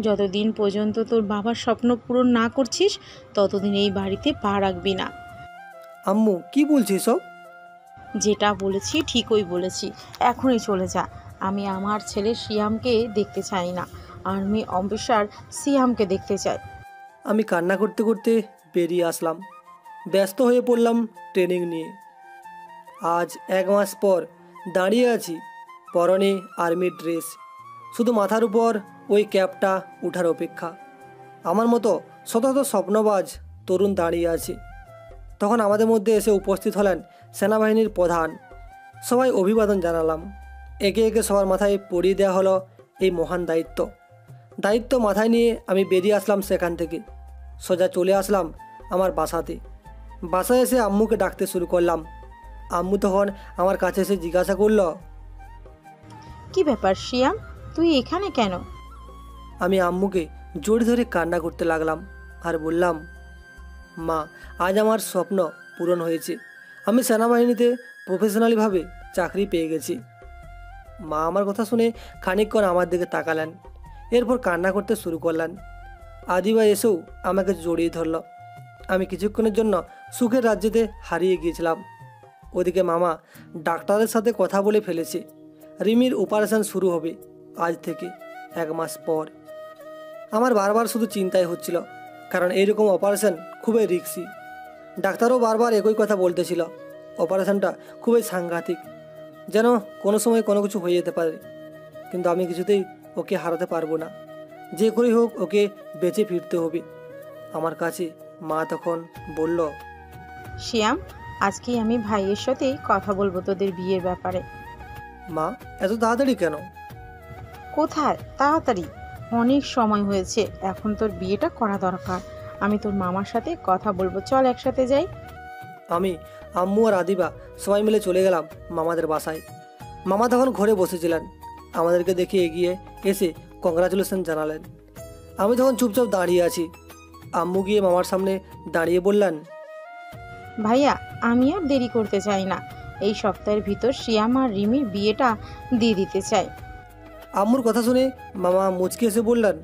যতদিন পর্যন্ত তোর বাবার স্বপ্ন পূরণ না করছিস, ততদিন এই বাড়িতে পা রাখবি না। আম্মু কি বলছিস সব? যেটা বলেছি ঠিকই বলেছি, এখনই চলে যা। আমি আমার ছেলে শিয়ামকে দেখতে চাই না, আর্মি অফিসার সিয়ামকে দেখতে চাই। আমি কান্না করতে করতে বেরিয়ে আসলাম। ব্যস্ত হয়ে পড়লাম ট্রেনিং নিয়ে। আজ 1 মাস পর দাঁড়িয়ে আছি পরনে আর্মি ড্রেস, শুধু মাথার উপর ওই ক্যাপটা উঠার অপেক্ষা। আমার মতো শত শত স্বপ্নবাজ তরুণ দাঁড়িয়ে আছে। তখন আমাদের মধ্যে এসে উপস্থিত হলেন সেনাবাহিনীর প্রধান। সবাই অভিবাদন জানালাম। একে একে সবার মাথায় পরিয়ে দেওয়া হলো এই মহান দায়িত্ব মাথায় নিয়ে আমি বেরিয়ে আসলাম সেখান থেকে। সোজা চলে আসলাম আমার বাসাতে। বাসায় এসে আম্মুকে ডাকতে শুরু করলাম। আম্মু তখন আমার কাছে এসে জিজ্ঞাসা করলো, কি ব্যাপার শিয়াম, তুই এখানে কেন? আমি আম্মুকে জড়িয়ে ধরে কান্না করতে লাগলাম আর বললাম, মা, আজ আমার স্বপ্ন পূরণ হয়েছে। আমি সেনাবাহিনীতে প্রফেশনালিভাবে চাকরি পেয়ে গেছি। মা আমার কথা শুনে খানিকক্ষণ আমার দিকে তাকালেন, এরপর কান্না করতে শুরু করলেন। আদিবা এসেও আমাকে জড়িয়ে ধরল। আমি কিছুক্ষণের জন্য সুখের রাজ্যেতে হারিয়ে গিয়েছিলাম। ওদিকে মামা ডাক্তারের সাথে কথা বলে ফেলেছে। রিমির অপারেশন শুরু হবে আজ থেকে 1 মাস পর। আমার বারবার শুধু চিন্তাই হচ্ছিল, কারণ এইরকম অপারেশন খুবই রিস্কি। ডাক্তারও বারবার একই কথা বলতেছিল, অপারেশনটা খুবই সাংঘাতিক, যেন কোনো সময় কোনো কিছু হয়ে যেতে পারে। কিন্তু আমি কিছুতেই ওকে হারাতে পারবো না। যে করেই হোক ওকে বেঁচে ফিরতে হবে। আমার কাছে মা তখন বলল, শিয়াম, আজকেই আমি ভাইয়ের সাথে কথা বলবো তোদের বিয়ের ব্যাপারে। মা, এত তাড়াতাড়ি কেন? কোথায় তাড়াতাড়ি, অনেক সময় হয়েছে, এখন তোর বিয়েটা করা দরকার। আমি তোর মামার সাথে কথা বলবো, চল একসাথে যাই। আমি, আম্মু আর আদিবা সবাই মিলে চলে গেলাম মামাদের বাসায়। মামা তখন ঘরে বসেছিলেন। আমাদেরকে দেখে এগিয়ে এসে কংগ্রাচুলেশন জানালেন। আমি তখন চুপচাপ দাঁড়িয়ে আছি। আম্মু গিয়ে মামার সামনে দাঁড়িয়ে বললেন, ভাইয়া, আমি আর দেরি করতে চাই না, এই সপ্তাহের ভিতর শিয়াম আর রিমির বিয়েটা দিয়ে দিতে চাই। আম্মুর কথা শুনে মামা মুচকি এসে বললেন,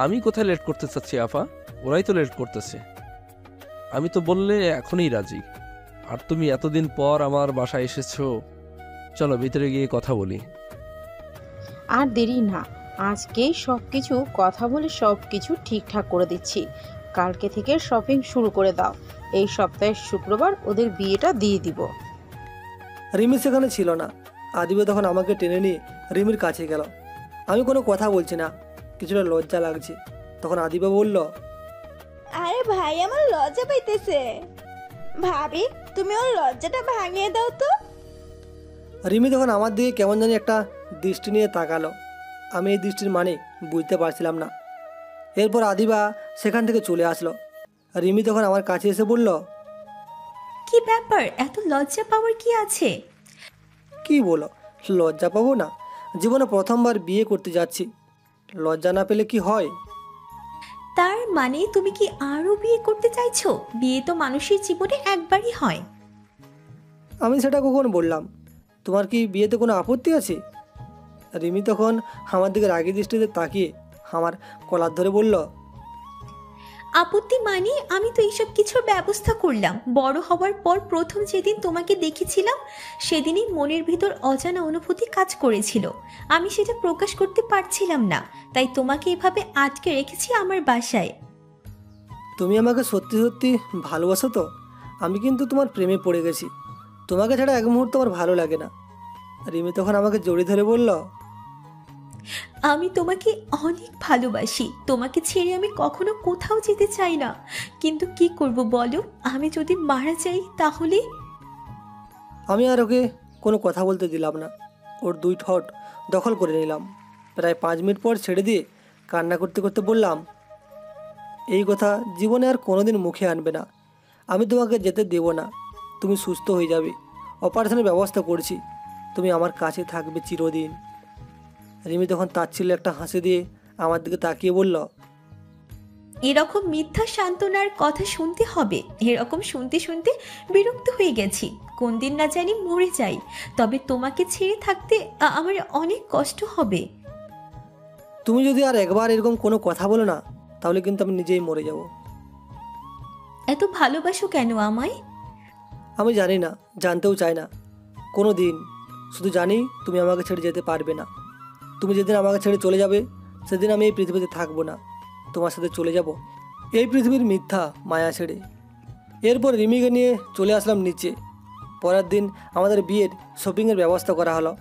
আমি কোথায় লেট করতে চাচ্ছি আফা, ওরাই তো লেট করতেছে। আমি তো বললে এখনই রাজি, আর তুমি এতদিন পর আমার বাসায় এসেছো। চলো ভিতরে গিয়ে কথা বলি। আর দেরি না, আজকেই সব কিছু কথা বলে সব কিছু ঠিকঠাক করে দিচ্ছি। কালকে থেকে শপিং শুরু করে দাও, এই সপ্তাহের শুক্রবার ওদের বিয়েটা দিয়ে দিব। রিমি সেখানে ছিল না। আদিবা তখন আমাকে টেনে নিয়ে রিমির কাছে গেল। আমি কোনো কথা বলছি না, কিছুটা লজ্জা লাগছে। তখন আদিবা বলল, আরে ভাই, আমার লজ্জা পাইতেছে। ভাবি, তুমি ওর লজ্জাটা ভাঙিয়ে দাও তো। রিমি তখন আমার দিকে কেমন জানি একটা দৃষ্টি নিয়ে তাকালো। আমি এই দৃষ্টির মানে বুঝতে পারছিলাম না। এরপর আদিবা সেখান থেকে চলে আসলো। রিমি তখন আমার কাছে এসে বলল, কি ব্যাপার, এত লজ্জা পাওয়ার কি আছে? কি বলো, লজ্জা পাবো না? জীবনে প্রথমবার বিয়ে করতে যাচ্ছি, লজ্জা না পেলে কি হয়? তার মানে তুমি কি আরো বিয়ে করতে চাইছো? বিয়ে তো মানুষের জীবনে একবারই হয়। আমি সেটা কখন বললাম? তোমার কি বিয়েতে কোনো আপত্তি আছে? রিমি তখন আমার দিকে রাগী দৃষ্টিতে তাকিয়ে আমার কলার ধরে বলল, আপত্তি মানে আমি তো এইসব কিছুর ব্যবস্থা করলাম। বড় হওয়ার পর প্রথম যেদিন তোমাকে দেখেছিলাম সেদিনই মনের ভিতর অজানা অনুভূতি কাজ করেছিল। আমি সেটা প্রকাশ করতে পারছিলাম না, তাই তোমাকে এভাবে আটকে রেখেছি আমার বাসায়। তুমি আমাকে সত্যি সত্যি ভালোবাসো তো? আমি কিন্তু তোমার প্রেমে পড়ে গেছি, তোমাকে ছাড়া এক মুহূর্ত আমার ভালো লাগে না। রিমি তখন আমাকে জড়িয়ে ধরে বলল, আমি তোমাকে অনেক ভালোবাসি, তোমাকে ছেড়ে আমি কখনো কোথাও যেতে চাই না। কিন্তু কি করব বলো, আমি যদি মারা যাই তাহলে? আমি আর ওকে কোনো কথা বলতে দিলাম না। ওর 2 ঠোঁট দখল করে নিলাম। প্রায় 5 মিনিট পর ছেড়ে দিয়ে কান্না করতে করতে বললাম, এই কথা জীবনে আর কোনোদিন মুখে আনবে না। আমি তোমাকে যেতে দেব না। তুমি সুস্থ হয়ে যাবে, অপারেশনের ব্যবস্থা করছি, তুমি আমার কাছে থাকবে চিরদিন। রিমি তখন তাচ্ছিল্য একটা হাসি দিয়ে আমার দিকে তাকিয়ে বলল, এরকম মিথ্যা সান্ত্বনার কথা শুনতে হবে? এরকম শুনতে শুনতে বিরক্ত হয়ে গেছি। কোন দিন না জানি মরে যাই, তবে তোমাকে ছেড়ে থাকতে আমার অনেক কষ্ট হবে। তুমি যদি আর একবার এরকম কোনো কথা বলো না, তাহলে কিন্তু আমি নিজেই মরে যাব। এত ভালোবাসো কেন আমায়? আমি জানি না, জানতেও চাই না কোনো দিন। শুধু জানি তুমি আমাকে ছেড়ে যেতে পারবে না। তুমি যেদিন আমাকে ছেড়ে চলে যাবে, সেদিন আমি এই পৃথিবীতে থাকবো না। তোমার সাথে চলে যাব এই পৃথিবীর মিথ্যা মায়া ছেড়ে। এরপর রিমিকে নিয়ে চলে আসলাম নিচে। পরের দিন আমাদের বিয়ের শপিংয়ের ব্যবস্থা করা হলো।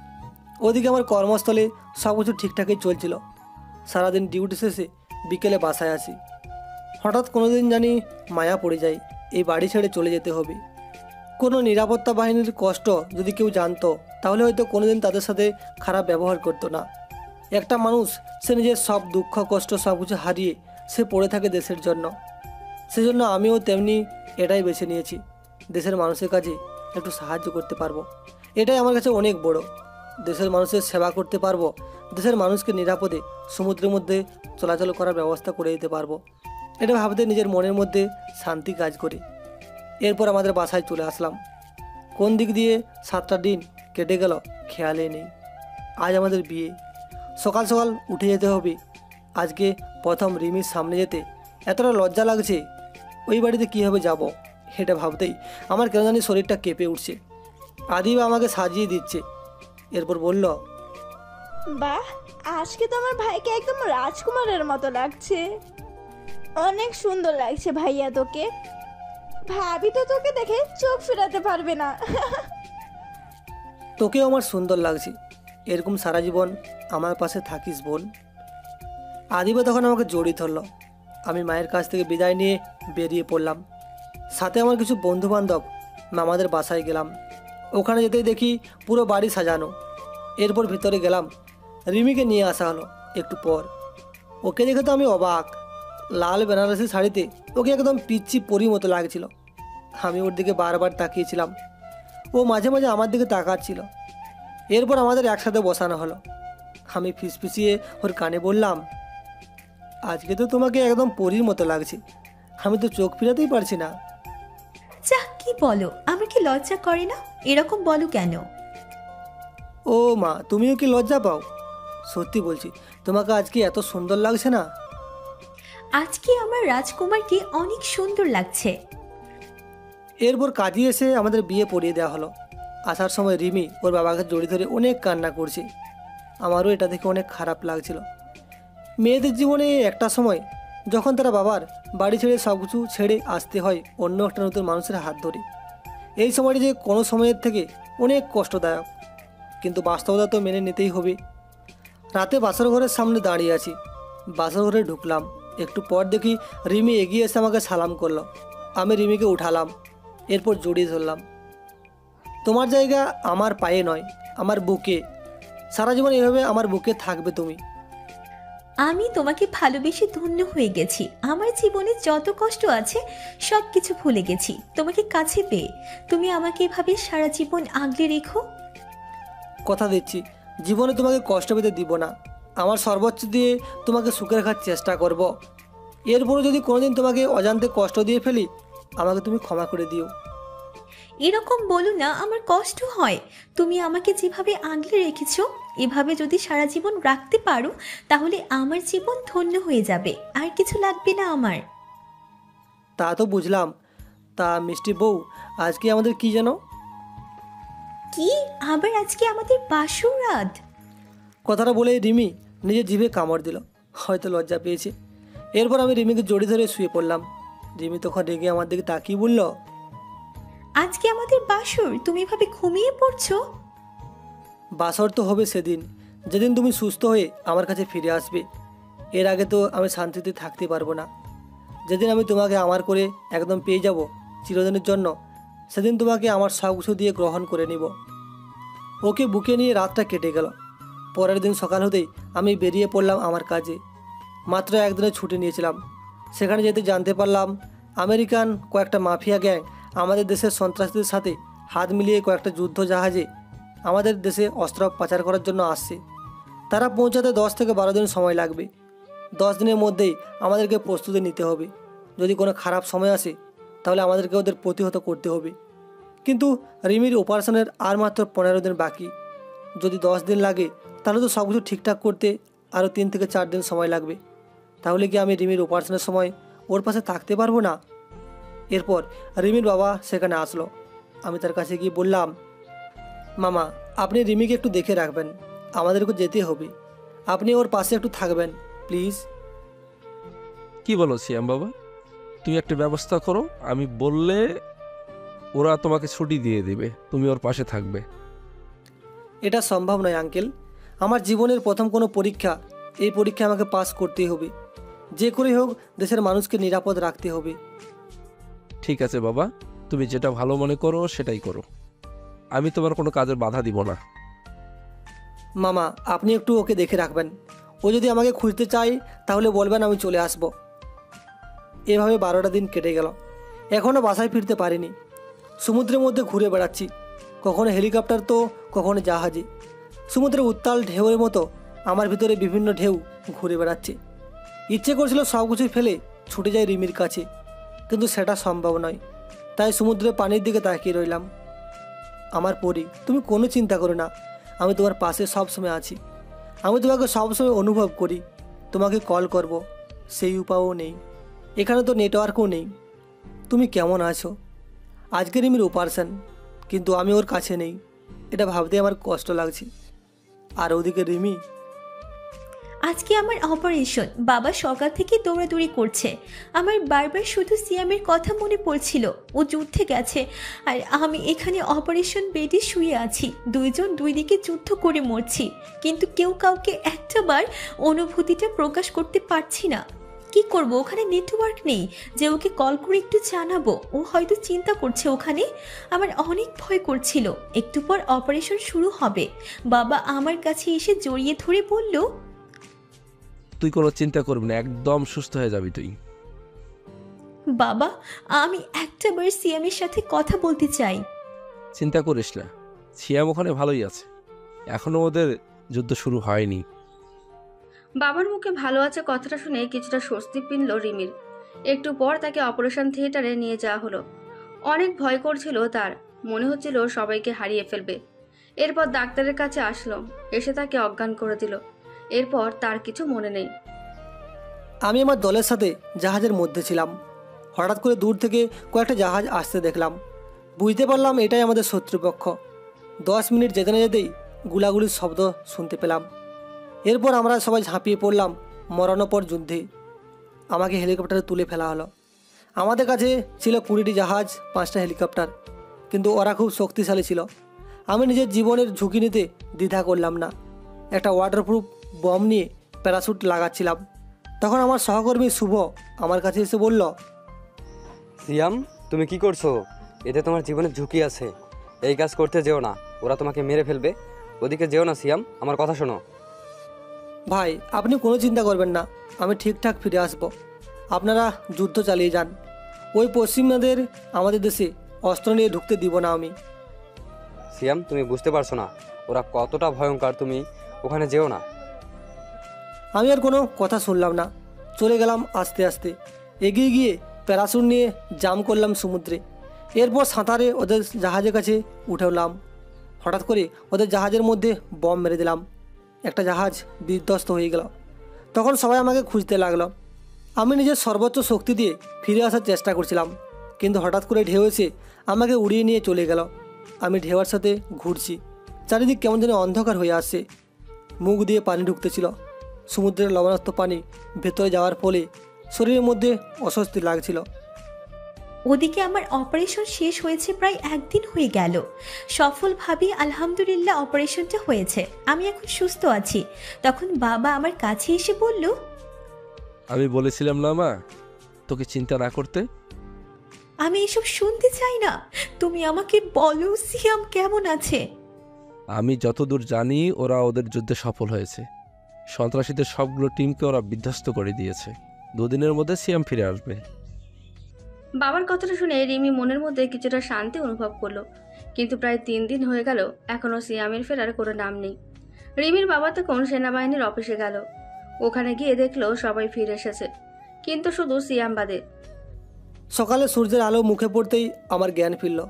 ওদিকে আমার কর্মস্থলে সব কিছু ঠিকঠাকই চলছিল। সারাদিন ডিউটি শেষে বিকেলে বাসায় আসি। হঠাৎ কোনো দিন জানি মায়া পড়ে যায়, এই বাড়ি ছেড়ে চলে যেতে হবে। কোনো নিরাপত্তা বাহিনীর কষ্ট যদি কেউ জানতো তাহলে হয়তো কোনোদিন তাদের সাথে খারাপ ব্যবহার করতো না। একটা মানুষ সে নিজের সব দুঃখ কষ্ট সব কিছু হারিয়ে সে পড়ে থাকে দেশের জন্য। সেজন্য আমিও তেমনি এটাই বেছে নিয়েছি, দেশের মানুষের কাছে একটু সাহায্য করতে পারবো, এটাই আমার কাছে অনেক বড়। দেশের মানুষের সেবা করতে পারবো, দেশের মানুষকে নিরাপদে সমুদ্রের মধ্যে চলাচল করার ব্যবস্থা করে দিতে পারবো, এটা ভাবতে নিজের মনের মধ্যে শান্তি কাজ করে। এরপর আমাদের বাসায় চলে আসলাম। কোন দিক দিয়ে 7টা দিন কেটে গেল খেয়ালে নেই। আজ আমাদের বিয়ে, সকাল সকাল উঠে যেতে হবে। আজকে প্রথম রিমির সামনে যেতে এতটা লজ্জা লাগছে। ওই বাড়িতে কীভাবে যাব এটা ভাবতেই আমার কেন জানি শরীরটা কেঁপে উঠছে। আদিবা আমাকে সাজিয়ে দিচ্ছে, এরপর বলল, বাহ, আজকে তো আমার ভাইকে একদম রাজকুমারের মতো লাগছে। অনেক সুন্দর লাগছে ভাইয়া তোকে। ভাবি তো তোকে দেখে চোখ ফেরাতে পারবে না। তোকেও আমার সুন্দর লাগছে, এরকম সারা জীবন আমার পাশে থাকিস বোন। আদিবা তখন আমাকে জড়িয়ে ধরল। আমি মায়ের কাছ থেকে বিদায় নিয়ে বেরিয়ে পড়লাম। সাথে আমার কিছু বন্ধুবান্ধব মামাদের বাসায় গেলাম। ওখানে যেতেই দেখি পুরো বাড়ি সাজানো। এরপর ভিতরে গেলাম, রিমিকে নিয়ে আসা হলো। একটু পর ওকে দেখে তো আমি অবাক। লাল বেনারসি শাড়িতে ওকে একদম পিচ্ছি পরি মতো লাগছিল। আমি ওর দিকে বারবার তাকিয়েছিলাম, ও মাঝে মাঝে আমার দিকে তাকাচ্ছিল। এরপর আমাদের একসাথে বসানো হলো। আমি ফিসফিসিয়ে ওর কানে বললাম, আজকে তো তোমাকে একদম পরীর মতো লাগছে, আমি তো চোখ ফিরাতেই পারছি না। যা, কি বলো? আমার কি লজ্জা করে না? এরকম বলো কেন? ও মা, তুমিও কি লজ্জা পাও? সত্যি বলছি, তোমাকে আজকে এত সুন্দর লাগছে না? আজকে আমার রাজকুমারকে অনেক সুন্দর লাগছে। এরপর কাজে এসে আমাদের বিয়ে পড়িয়ে দেওয়া হলো। আসার সময় রিমি ওর বাবাকে জড়িয়ে ধরে অনেক কান্না করছে। আমারও এটা দেখে অনেক খারাপ লাগছিল। মেয়েদের জীবনে একটা সময় যখন তারা বাবার বাড়ি ছেড়ে সব কিছু ছেড়ে আসতে হয় অন্য একটা নতুন মানুষের হাত ধরে। এই সময়টি যে কোনো সময়ের থেকে অনেক কষ্টদায়ক, কিন্তু বাস্তবতা তো মেনে নিতেই হবে। রাতে বাসর ঘরের সামনে দাঁড়িয়ে আছি। বাসর ঘরে ঢুকলাম, একটু পর দেখি রিমি এগিয়ে এসে আমাকে সালাম করলো। আমি রিমিকে উঠালাম, এরপর জড়িয়ে ধরলাম। তোমার জায়গা আমার পায়ে নয়, আমার বুকে। সারা জীবন এভাবে আমার বুকে থাকবে তুমি। আমি তোমাকে ভালোবেসে ধন্য হয়ে গেছি। আমার জীবনে যত কষ্ট আছে সব কিছু ভুলে গেছি তোমাকে কাছে পেয়ে। তুমি আমাকে এভাবে সারা জীবন আগলে রেখো। কথা দিচ্ছি, জীবনে তোমাকে কষ্ট পেতে দিব না। আমার সর্বোচ্চ দিয়ে তোমাকে সুখে রাখার চেষ্টা করব। এরপরও যদি কোনোদিন তোমাকে অজান্তে কষ্ট দিয়ে ফেলি, আমাকে তুমি ক্ষমা করে দিও। এরকম বলো না, আমার কষ্ট হয়। তুমি আমাকে যেভাবে আগলে রেখেছো এভাবে যদি সারা জীবন রাখতে পারো তাহলে আমার জীবন ধন্য হয়ে যাবে, আর কিছু লাগবে না আমার। তা তো বুঝলাম। তা মিষ্টি বউ, আজকে আমাদের কি যেন? কি? আবার আজকে আমাদের বাসর রাত? কথাটা বলে রিমি নিজের জিভে কামড় দিল, হয়তো লজ্জা পেয়েছে। এরপর আমি রিমিকে জড়িয়ে ধরে শুয়ে পড়লাম। রিমি তখন রেগে আমার দিকে তাকিয়ে বলল, আজকে আমাদের বাসর, তুমি এভাবে ঘুমিয়ে পড়ছো? বাসর তো হবে সেদিন যেদিন তুমি সুস্থ হয়ে আমার কাছে ফিরে আসবে। এর আগে তো আমি শান্তিতে থাকতে পারবো না। যেদিন আমি তোমাকে আমার করে একদম পেয়ে যাব চিরদিনের জন্য, সেদিন তোমাকে আমার সব কিছু দিয়ে গ্রহণ করে নিব। ওকে বুকে নিয়ে রাতটা কেটে গেল। পরের দিন সকাল হতেই আমি বেরিয়ে পড়লাম আমার কাজে। মাত্র একদিনের ছুটি নিয়েছিলাম। সেখানে যেতে জানতে পারলাম আমেরিকান কয়েকটা মাফিয়া গ্যাং আমাদের দেশের সন্ত্রাসীদের সাথে হাত মিলিয়ে কয়েকটা যুদ্ধ জাহাজে আমাদের দেশে অস্ত্র পাচার করার জন্য আসছে। তারা পৌঁছাতে 10 থেকে 12 দিন সময় লাগবে। 10 দিনের মধ্যেই আমাদেরকে প্রস্তুতি নিতে হবে। যদি কোনো খারাপ সময় আসে তাহলে আমাদেরকে ওদের প্রতিহত করতে হবে। কিন্তু রিমির অপারেশনের আর মাত্র 15 দিন বাকি। যদি 10 দিন লাগে তাহলে তো সব কিছু ঠিকঠাক করতে আরও 3 থেকে 4 দিন সময় লাগবে। তাহলে কি আমি রিমির অপারেশনের সময় ওর পাশে থাকতে পারবো না? এরপর রিমির বাবা সেখানে আসলো। আমি তার কাছে গিয়ে বললাম, মামা, আপনি রিমিকে একটু দেখে রাখবেন, আমাদেরকে যেতে হবে। আপনি ওর পাশে একটু থাকবেন প্লিজ। কি বলো সিয়াম বাবা, তুমি একটা ব্যবস্থা করো, আমি বললে ওরা তোমাকে ছুটি দিয়ে দিবে, তুমি ওর পাশে থাকবে। এটা সম্ভব নয় আঙ্কেল। আমার জীবনের প্রথম কোনো পরীক্ষা, এই পরীক্ষা আমাকে পাস করতেই হবে। যে করেই হোক দেশের মানুষকে নিরাপদ রাখতে হবে। ঠিক আছে বাবা, তুমি যেটা ভালো মনে করো সেটাই করো, আমি তোমার কোনো কাজের বাধা দিব না। মামা, আপনি একটু ওকে দেখে রাখবেন। ও যদি আমাকে খুঁজতে চায় তাহলে বলবেন, আমি চলে আসব। এভাবে 12টা দিন কেটে গেল, এখনও বাসায় ফিরতে পারিনি। সমুদ্রের মধ্যে ঘুরে বেড়াচ্ছি, কখনো হেলিকপ্টার তো কখনো জাহাজে। সমুদ্রের উত্তাল ঢেউয়ের মতো আমার ভিতরে বিভিন্ন ঢেউ ঘুরে বেড়াচ্ছে। ইচ্ছে করছিল সব কিছু ফেলে ছুটে যাই রিমির কাছে, কিন্তু সেটা সম্ভব নয়। তাই সমুদ্রের পানির দিকে তাকিয়ে রইলাম। আমার পরি, তুমি কোনো চিন্তা করো না, আমি তোমার পাশে সবসময় আছি। আমি তোমাকে সবসময় অনুভব করি, তোমাকে কল করব, সেই উপায়ও নেই। এখানে তো নেটওয়ার্কও নেই। তুমি কেমন আছো? আজকে রিমির অপারেশন, কিন্তু আমি ওর কাছে নেই, এটা ভাবতে আমার কষ্ট লাগছে। আর ওদিকে রিমি, আজকে আমার অপারেশন, বাবা সকাল থেকে দৌড়াদৌড়ি করছে। আমার বারবার শুধু সিয়ামের কথা মনে পড়ছিল। ও যুদ্ধে গেছে আর আমি এখানে অপারেশন বেডে শুয়ে আছি। দুইজন দুই দিকে যুদ্ধ করে মরছি, কিন্তু কেউ কাউকে একটাবার অনুভূতিটা প্রকাশ করতে পারছি না। কি করব, ওখানে নেটওয়ার্ক নেই যে ওকে কল করে একটু জানাবো। ও হয়তো চিন্তা করছে ওখানে। আমার অনেক ভয় করছিল। একটু পর অপারেশন শুরু হবে। বাবা আমার কাছে এসে জড়িয়ে ধরে বলল, তুই কোনো চিন্তা করবি না, একদম সুস্থ হয়ে যাবি তুই। বাবা, আমি একটাবার সিয়ামের সাথে কথা বলতে চাই। চিন্তা করিস না, সিয়াম ওখানে ভালোই আছে, এখনো ওদের যুদ্ধ শুরু হয়নি। বাবার মুখে ভালো আছে কথাটা শুনে কিছুটা স্বস্তি পিনল রিমির। একটু পর তাকে অপারেশন থিয়েটারে নিয়ে যাওয়া হলো। অনেক ভয় করছিল তার, মনে হচ্ছিল সবাইকে হারিয়ে ফেলবে। এরপর ডাক্তারের কাছে আসলো, এসে তাকে অজ্ঞান করে দিল। এরপর তার কিছু মনে নেই। আমি আমার দলের সাথে জাহাজের মধ্যে ছিলাম। হঠাৎ করে দূর থেকে কয়েকটা জাহাজ আসতে দেখলাম। বুঝতে পারলাম এটাই আমাদের শত্রুপক্ষ। 10 মিনিট যেতে না যেতেই গুলাগুলির শব্দ শুনতে পেলাম। এরপর আমরা সবাই ঝাঁপিয়ে পড়লাম মরণপর যুদ্ধে। আমাকে হেলিকপ্টারে তুলে ফেলা হলো। আমাদের কাছে ছিল 20টি জাহাজ, 5টা হেলিকপ্টার, কিন্তু ওরা খুব শক্তিশালী ছিল। আমি নিজের জীবনের ঝুঁকি নিতে দ্বিধা করলাম না। একটা ওয়াটারপ্রুফ বম নিয়ে প্যারাশুট লাগাচ্ছিলাম। তখন আমার সহকর্মী শুভ আমার কাছে এসে বলল, সিয়াম, তুমি কি করছো? এতে তোমার জীবনের ঝুঁকি আছে, এই কাজ করতে যেও না, ওরা তোমাকে মেরে ফেলবে। ওদিকে যেও না সিয়াম, আমার কথা শোনো। ভাই, আপনি কোনো চিন্তা করবেন না, আমি ঠিকঠাক ফিরে আসব। আপনারা যুদ্ধ চালিয়ে যান। ওই পশ্চিমাদের আমাদের দেশে অস্ত্র নিয়ে ঢুকতে দিব না আমি। সিয়াম, তুমি বুঝতে পারছো না ওরা কতটা ভয়ঙ্কর, তুমি ওখানে যেও না। আমি আর কোনো কথা শুনলাম না, চলে গেলাম আস্তে আস্তে। এগিয়ে গিয়ে প্যারাশুট নিয়ে জাম করলাম সমুদ্রে। এরপর সাঁতারে ওদের জাহাজের কাছে উঠে উঠলাম। হঠাৎ করে ওদের জাহাজের মধ্যে বম মেরে দিলাম। একটা জাহাজ বিধ্বস্ত হয়ে গেল। তখন সবাই আমাকে খুঁজতে লাগলো। আমি নিজের সর্বোচ্চ শক্তি দিয়ে ফিরে আসার চেষ্টা করছিলাম, কিন্তু হঠাৎ করে ঢেউ এসে আমাকে উড়িয়ে নিয়ে চলে গেল। আমি ঢেউয়ের সাথে ঘুরছি, চারিদিক কেমন যেন অন্ধকার হয়ে আসছে। মুখ দিয়ে পানি ঢুকতেছিল। সমুদ্রের লবণাক্ত পানি ভেতরে যাওয়ার ফলে শরীরের মধ্যে অস্বস্তি লাগছিল। ওদিকে আমার অপারেশন শেষ হয়েছে প্রায় 1 দিন হয়ে গেল। সফলভাবে আলহামদুলিল্লাহ অপারেশনটা হয়েছে। আমি এখন সুস্থ আছি। তখন বাবা আমার কাছে এসে বলল, আমি বলেছিলাম না মা, তোকে চিন্তা না করতে। আমি এসব শুনতে চাই না, তুমি আমাকে বলো সিয়াম কেমন আছে। আমি যতদূর জানি ওরা ওদের যুদ্ধে সফল হয়েছে। সন্ত্রাসীদের সবগুলো টিমকে ওরা বিধ্বস্ত করে দিয়েছে। 2 দিনের মধ্যে সিয়াম ফিরে আসবে। বাবার কথাটা শুনে রিমি মনের মধ্যে কিছুটা শান্তি অনুভব করলো। কিন্তু প্রায় 3 দিন হয়ে গেল, এখনো সিয়ামের ফেরার কোনো নাম নেই। রিমির বাবা তখন সেনাবাহিনীর অফিসে গেল। ওখানে গিয়ে দেখলো সবাই ফিরে এসেছে, কিন্তু শুধু সিয়াম বাদে। সকালে সূর্যের আলো মুখে পড়তেই আমার জ্ঞান ফিরল।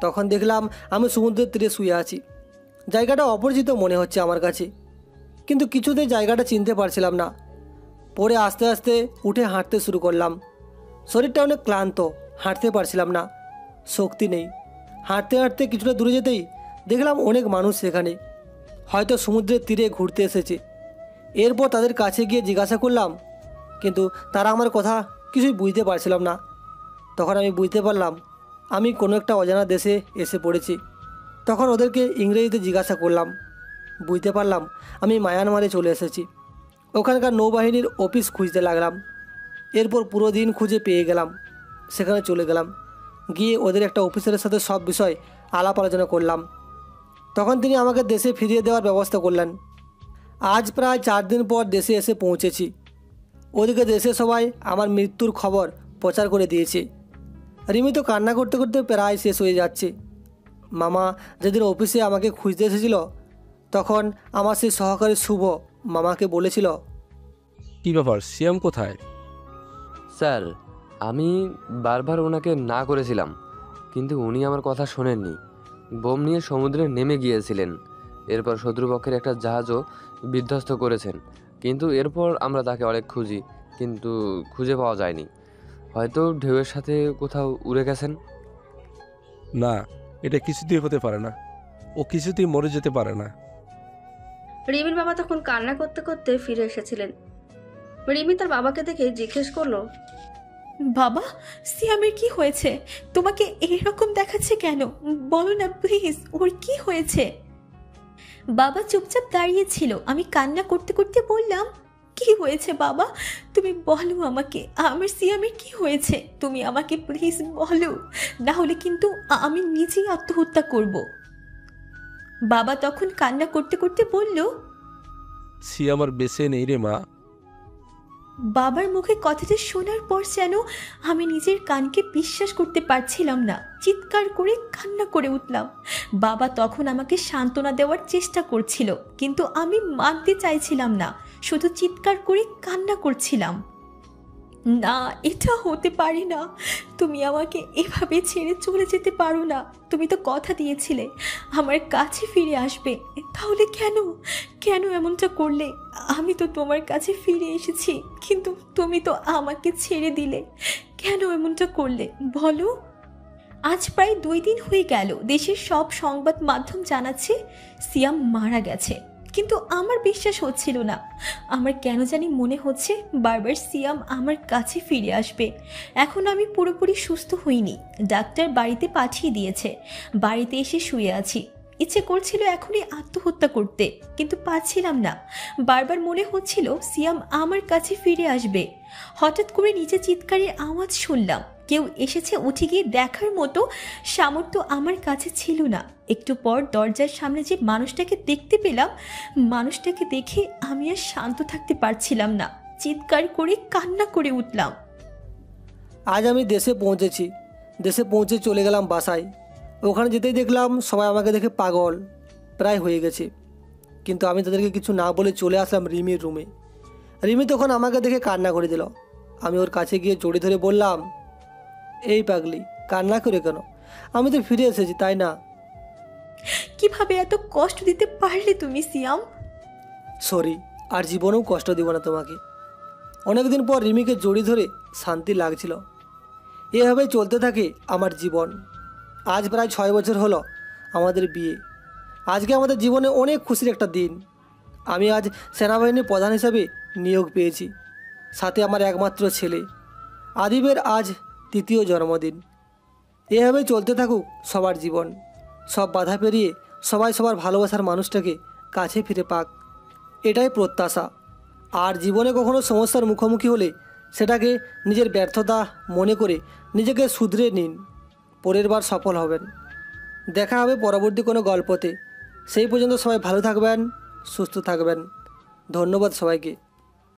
তখন দেখলাম আমি সমুদ্রের তীরে শুয়ে আছি। জায়গাটা অপরিচিত মনে হচ্ছে আমার কাছে, কিন্তু কিছুতেই জায়গাটা চিনতে পারছিলাম না। পরে আস্তে আস্তে উঠে হাঁটতে শুরু করলাম। শরীরটা অনেক ক্লান্ত, হাঁটতে পারছিলাম না, শক্তি নেই। হাঁটতে হাঁটতে কিছুটা দূরে যেতেই দেখলাম অনেক মানুষ সেখানে, হয়তো সমুদ্রের তীরে ঘুরতে এসেছে। এরপর তাদের কাছে গিয়ে জিজ্ঞাসা করলাম, কিন্তু তারা আমার কথা কিছুই বুঝতে পারছিলাম না। তখন আমি বুঝতে পারলাম আমি কোনো একটা অজানা দেশে এসে পড়েছি। তখন ওদেরকে ইংরেজিতে জিজ্ঞাসা করলাম, বুঝতে পারলাম আমি মায়ানমারে চলে এসেছি। ওখানকার নৌবাহিনীর অফিস খুঁজতে লাগলাম। এরপর পুরো দিন খুঁজে পেয়ে গেলাম। সেখানে চলে গেলাম, গিয়ে ওদের একটা অফিসারের সাথে সব বিষয় আলাপ আলোচনা করলাম। তখন তিনি আমাকে দেশে ফিরিয়ে দেওয়ার ব্যবস্থা করলেন। আজ প্রায় 4 দিন পর দেশে এসে পৌঁছেছি। ওদিকে দেশে সবাই আমার মৃত্যুর খবর প্রচার করে দিয়েছে। রিমি তো কান্না করতে করতে প্রায় শেষ হয়ে যাচ্ছে। মামা যেদিন অফিসে আমাকে খুঁজতে এসেছিল, তখন আমার সেই সহকারী শুভ মামাকে বলেছিল, কি ব্যাপার, সিয়াম কোথায়? স্যার, আমি বারবার ওনাকে না করেছিলাম, কিন্তু উনি আমার কথা শোনেননি। বোম নিয়ে সমুদ্রে নেমে গিয়েছিলেন। এরপর শত্রুপক্ষের একটা জাহাজও বিধ্বস্ত করেছেন। কিন্তু এরপর আমরা তাকে অনেক খুঁজি, কিন্তু খুঁজে পাওয়া যায়নি। হয়তো ঢেউয়ের সাথে কোথাও উড়ে গেছেন। না, এটা কিছুতেই হতে পারে না। ও কিছুতেই মরে যেতে পারে না। রিমির বাবা তখন কান্না করতে করতে ফিরে এসেছিলেন। রিমি তার বাবাকে দেখে জিজ্ঞেস করলো, বাবা, সিয়ামের কি হয়েছে? তোমাকে এরকম দেখাচ্ছে কেন? বলো না প্লিজ, ওর কি হয়েছে? বাবা চুপচাপ দাঁড়িয়েছিল। আমি কান্না করতে করতে বললাম, কি হয়েছে বাবা? তুমি বলো আমাকে, আমার সিয়ামের কি হয়েছে? তুমি আমাকে প্লিজ বলো, না হলে কিন্তু আমি নিজেই আত্মহত্যা করব। বাবা তখন কান্না করতে করতে বলল, সিয়াম আর বেঁচে নেই রে মা। বাবার মুখে কথাটা শোনার পর যেন আমি নিজের কানকে বিশ্বাস করতে পারছিলাম না। চিৎকার করে কান্না করে উঠলাম। বাবা তখন আমাকে সান্ত্বনা দেওয়ার চেষ্টা করছিল, কিন্তু আমি মানতে চাইছিলাম না, শুধু চিৎকার করে কান্না করছিলাম। না, এটা হতে পারে না। তুমি আমাকে এভাবে ছেড়ে চলে যেতে পারো না। তুমি তো কথা দিয়েছিলে আমার কাছে ফিরে আসবে, তাহলে কেন কেন এমনটা করলে? আমি তো তোমার কাছে ফিরে এসেছি, কিন্তু তুমি তো আমাকে ছেড়ে দিলে। কেন এমনটা করলে বলো? আজ প্রায় 2 দিন হয়ে গেল দেশের সব সংবাদ মাধ্যম জানাচ্ছে সিয়াম মারা গেছে, কিন্তু আমার বিশ্বাস হচ্ছিল না। আমার কেন জানি মনে হচ্ছে বারবার সিয়াম আমার কাছে ফিরে আসবে। এখন আমি পুরোপুরি সুস্থ হইনি। ডাক্তার বাড়িতে পাঠিয়ে দিয়েছে। বাড়িতে এসে শুয়ে আছি। ইচ্ছে করছিল এখনই আত্মহত্যা করতে, কিন্তু পারছিলাম না। বারবার মনে হচ্ছিল সিয়াম আমার কাছে ফিরে আসবে। হঠাৎ করে নিচে চিৎকারের আওয়াজ শুনলাম। কেউ এসেছে। উঠে গিয়ে দেখার মতো সামর্থ্য আমার কাছে ছিল না। একটু পর দরজার সামনে যে মানুষটাকে দেখতে পেলাম, মানুষটাকে দেখে আমি আর শান্ত থাকতে পারছিলাম না। চিৎকার করে কান্না করে উঠলাম। আজ আমি দেশে পৌঁছেছি। দেশে পৌঁছে চলে গেলাম বাসায়। ওখানে যেতেই দেখলাম সবাই আমাকে দেখে পাগল প্রায় হয়ে গেছে, কিন্তু আমি তাদেরকে কিছু না বলে চলে আসলাম রিমির রুমে। রিমি তখন আমাকে দেখে কান্না করে দিল। আমি ওর কাছে গিয়ে জড়ি ধরে বললাম, এই পাগলি, কান্না করে কেন? আমি তো ফিরে এসেছি, তাই না? কিভাবে এত কষ্ট দিতে পারলে তুমি সিয়াম? সরি, আর জীবনেও কষ্ট দিব না তোমাকে। অনেকদিন পর রিমিকে জড়ি ধরে শান্তি লাগছিল। এভাবেই চলতে থাকে আমার জীবন। আজ প্রায় 6 বছর হলো আমাদের বিয়ে। আজকে আমাদের জীবনে অনেক খুশির একটা দিন। আমি আজ সেনাবাহিনীর প্রধান হিসাবে নিয়োগ পেয়েছি। সাথে আমার একমাত্র ছেলে আদিবের আজ 3য় জন্মদিন। এভাবেই চলতে থাকুক সবার জীবন। সব বাধা পেরিয়ে সবাই সবার ভালোবাসার মানুষটাকে কাছে ফিরে পাক, এটাই প্রত্যাশা। আর জীবনে কখনো সমস্যার মুখোমুখি হলে সেটাকে নিজের ব্যর্থতা মনে করে নিজেকে শুধরে নিন। পরের বার সফল হবেন। দেখা হবে পরবর্তী কোনো গল্পতে। সেই পর্যন্ত সবাই ভালো থাকবেন, সুস্থ থাকবেন। ধন্যবাদ সবাইকে।